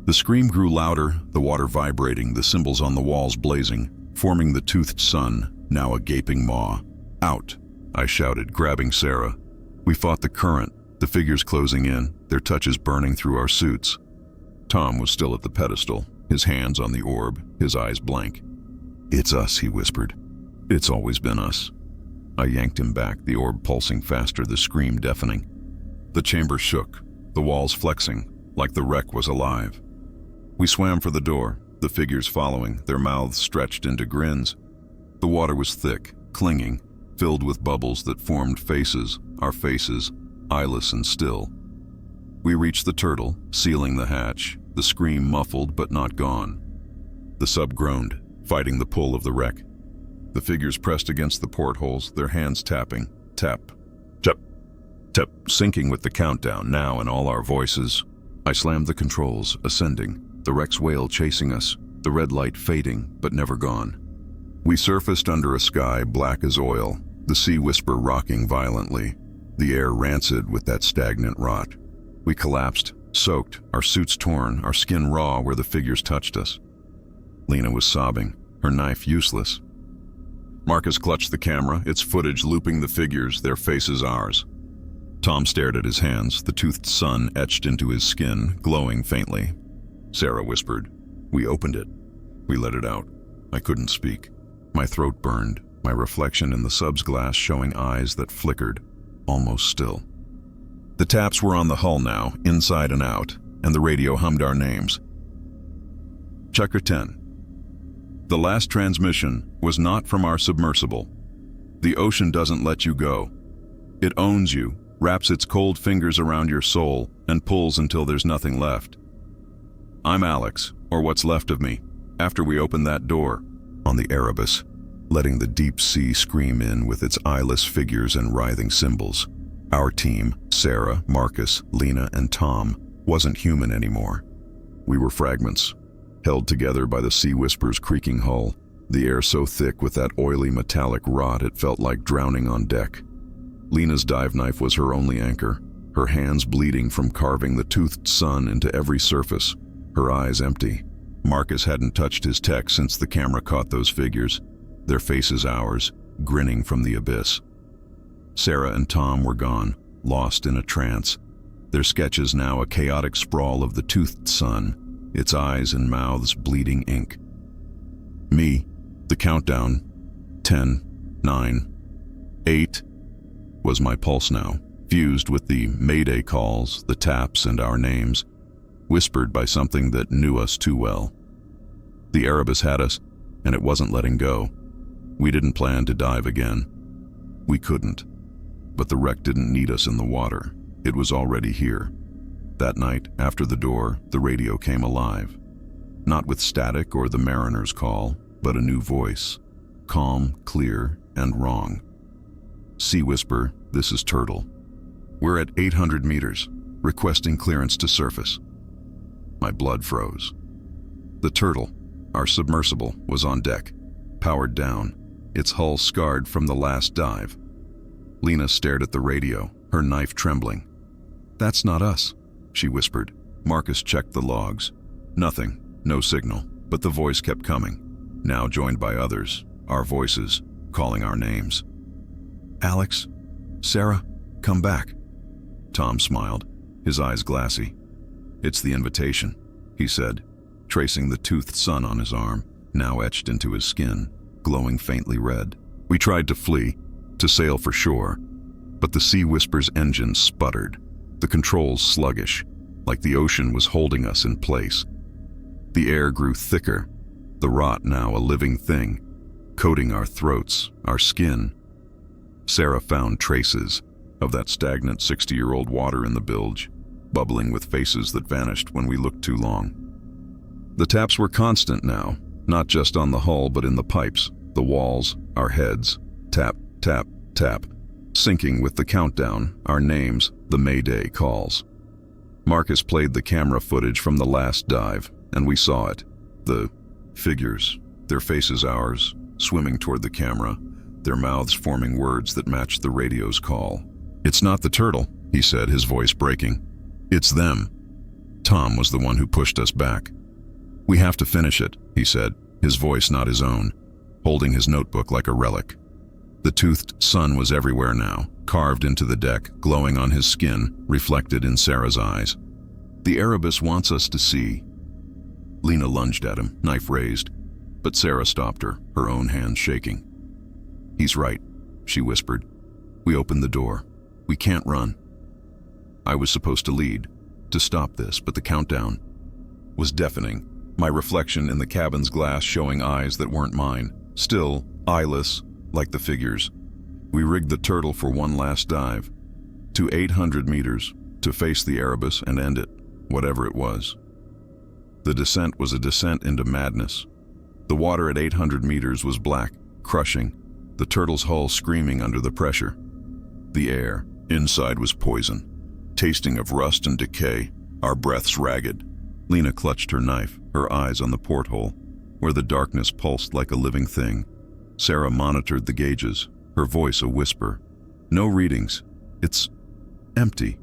The scream grew louder, the water vibrating, the symbols on the walls blazing, forming the toothed sun, now a gaping maw. "Out!" I shouted, grabbing Sarah. We fought the current, the figures closing in, their touches burning through our suits. Tom was still at the pedestal, his hands on the orb, his eyes blank. "It's us," he whispered. "It's always been us." I yanked him back, the orb pulsing faster, the scream deafening. The chamber shook, the walls flexing, like the wreck was alive. We swam for the door, the figures following, their mouths stretched into grins. The water was thick, clinging, filled with bubbles that formed faces, our faces, eyeless and still. We reached the turtle, sealing the hatch, the scream muffled but not gone. The sub groaned, fighting the pull of the wreck. The figures pressed against the portholes, their hands tapping, tap, tap, tap, syncing with the countdown now in all our voices. I slammed the controls, ascending, the wreck's wail chasing us, the red light fading but never gone. We surfaced under a sky black as oil, the sea whisper rocking violently, the air rancid with that stagnant rot. We collapsed, soaked, our suits torn, our skin raw where the figures touched us. Lena was sobbing, her knife useless. Marcus clutched the camera, its footage looping the figures, their faces ours. Tom stared at his hands, the toothed sun etched into his skin, glowing faintly. Sarah whispered. We opened it. We let it out. I couldn't speak. My throat burned, my reflection in the sub's glass showing eyes that flickered, almost still. The taps were on the hull now, inside and out, and the radio hummed our names. Checker 10. The last transmission was not from our submersible. The ocean doesn't let you go. It owns you, wraps its cold fingers around your soul, and pulls until there's nothing left. I'm Alex, or what's left of me, after we opened that door, on the Erebus, letting the deep sea scream in with its eyeless figures and writhing symbols. Our team, Sarah, Marcus, Lena, and Tom, wasn't human anymore. We were fragments, held together by the Sea Whisper's creaking hull, the air so thick with that oily metallic rot it felt like drowning on deck. Lena's dive knife was her only anchor, her hands bleeding from carving the toothed sun into every surface, her eyes empty. Marcus hadn't touched his tech since the camera caught those figures, their faces ours, grinning from the abyss. Sarah and Tom were gone, lost in a trance, their sketches now a chaotic sprawl of the toothed sun, its eyes and mouths bleeding ink. Me, the countdown, 10, 9, 8, was my pulse now, fused with the mayday calls, the taps and our names, whispered by something that knew us too well. The Erebus had us, and it wasn't letting go. We didn't plan to dive again. We couldn't. But the wreck didn't need us in the water. It was already here. That night, after the door, the radio came alive. Not with static or the mariner's call, but a new voice. Calm, clear, and wrong. Sea Whisper, this is Turtle. We're at 800 meters, requesting clearance to surface. My blood froze. The Turtle, our submersible, was on deck, powered down, its hull scarred from the last dive. Lena stared at the radio, her knife trembling. "That's not us," she whispered. Marcus checked the logs. Nothing, no signal, but the voice kept coming, now joined by others, our voices, calling our names. "Alex? Sarah? Come back." Tom smiled, his eyes glassy. "It's the invitation," he said, tracing the toothed sun on his arm, now etched into his skin, glowing faintly red. We tried to flee, to sail for shore, but the Sea Whisper's engine sputtered, the controls sluggish, like the ocean was holding us in place. The air grew thicker, the rot now a living thing, coating our throats, our skin. Sarah found traces of that stagnant 60-year-old water in the bilge, bubbling with faces that vanished when we looked too long. The taps were constant now, not just on the hull but in the pipes, the walls, our heads. Tap, tap, tap, syncing with the countdown, our names, the Mayday calls. Marcus played the camera footage from the last dive, and we saw it. The figures, their faces ours, swimming toward the camera, their mouths forming words that matched the radio's call. "It's not the turtle," he said, his voice breaking. "It's them." Tom was the one who pushed us back. "We have to finish it," he said, his voice not his own, holding his notebook like a relic. The toothed sun was everywhere now, carved into the deck, glowing on his skin, reflected in Sarah's eyes. "The Erebus wants us to see." Lena lunged at him, knife raised, but Sarah stopped her, her own hands shaking. "He's right," she whispered. "We opened the door. We can't run." I was supposed to lead, to stop this, but the countdown was deafening, my reflection in the cabin's glass showing eyes that weren't mine, still, eyeless, like the figures. We rigged the turtle for one last dive, to 800 meters, to face the Erebus and end it, whatever it was. The descent was a descent into madness. The water at 800 meters was black, crushing, the turtle's hull screaming under the pressure. The air, inside, was poison, tasting of rust and decay, our breaths ragged. Lena clutched her knife, her eyes on the porthole, where the darkness pulsed like a living thing. Sarah monitored the gauges, her voice a whisper. "No readings. It's empty."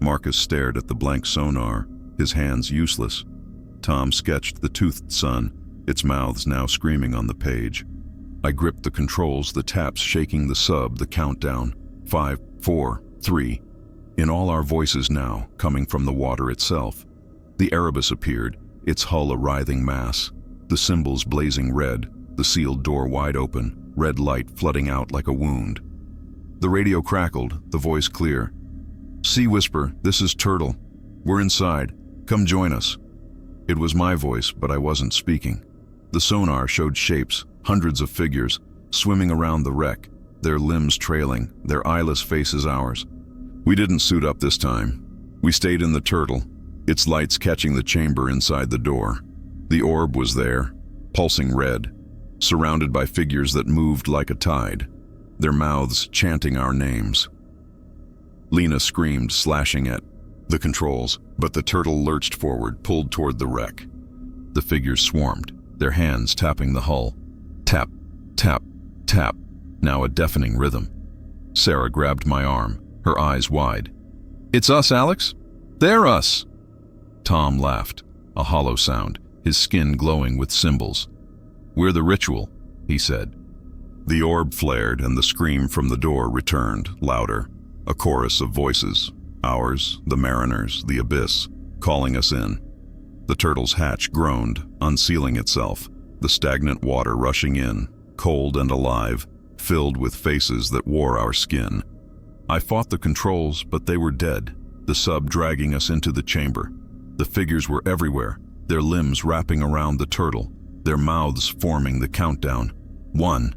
Marcus stared at the blank sonar, his hands useless. Tom sketched the toothed sun, its mouths now screaming on the page. I gripped the controls, the taps shaking the sub, the countdown. 5, 4, 3. In all our voices now, coming from the water itself. The Erebus appeared, its hull a writhing mass, the symbols blazing red, the sealed door wide open, red light flooding out like a wound. The radio crackled, the voice clear. "Sea Whisper, this is Turtle. We're inside. Come join us." It was my voice, but I wasn't speaking. The sonar showed shapes, hundreds of figures, swimming around the wreck, their limbs trailing, their eyeless faces ours. We didn't suit up this time. We stayed in the turtle, its lights catching the chamber inside the door. The orb was there, pulsing red, surrounded by figures that moved like a tide, their mouths chanting our names. Lena screamed, slashing at the controls, but the turtle lurched forward, pulled toward the wreck. The figures swarmed, their hands tapping the hull. Tap, tap, tap, now a deafening rhythm. Sarah grabbed my arm, her eyes wide. "It's us, Alex. They're us." Tom laughed, a hollow sound, his skin glowing with symbols. "We're the ritual," he said. The orb flared and the scream from the door returned, louder, a chorus of voices, ours, the mariners, the abyss, calling us in. The turtle's hatch groaned, unsealing itself, the stagnant water rushing in, cold and alive, filled with faces that wore our skin. I fought the controls, but they were dead, the sub dragging us into the chamber. The figures were everywhere, their limbs wrapping around the turtle, their mouths forming the countdown. 1.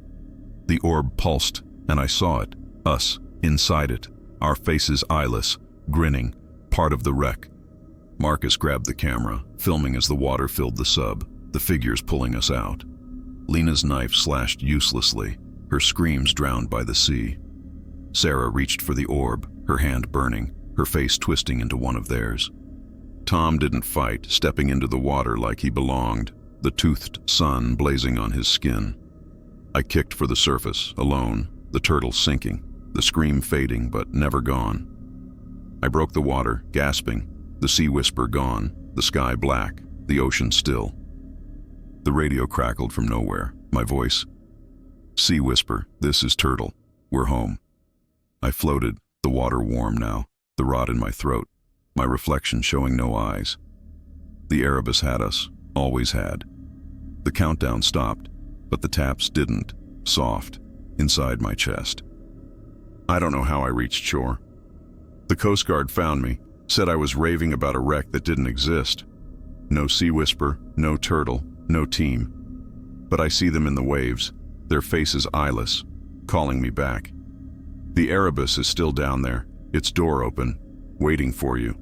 The orb pulsed, and I saw it, us, inside it, our faces eyeless, grinning, part of the wreck. Marcus grabbed the camera, filming as the water filled the sub, the figures pulling us out. Lena's knife slashed uselessly, her screams drowned by the sea. Sarah reached for the orb, her hand burning, her face twisting into one of theirs. Tom didn't fight, stepping into the water like he belonged, the toothed sun blazing on his skin. I kicked for the surface, alone, the turtle sinking. the scream fading but never gone. I broke the water, gasping, the sea whisper gone, the sky black, the ocean still. The radio crackled from nowhere, my voice. Sea whisper, this is Turtle. We're home. I floated, the water warm now, the rod in my throat, my reflection showing no eyes. The Erebus had us, always had. The countdown stopped, but the taps didn't, soft, inside my chest. I don't know how I reached shore. The Coast Guard found me, said I was raving about a wreck that didn't exist. No sea whisper, no turtle, no team. But I see them in the waves, their faces eyeless, calling me back. The Erebus is still down there, its door open, waiting for you.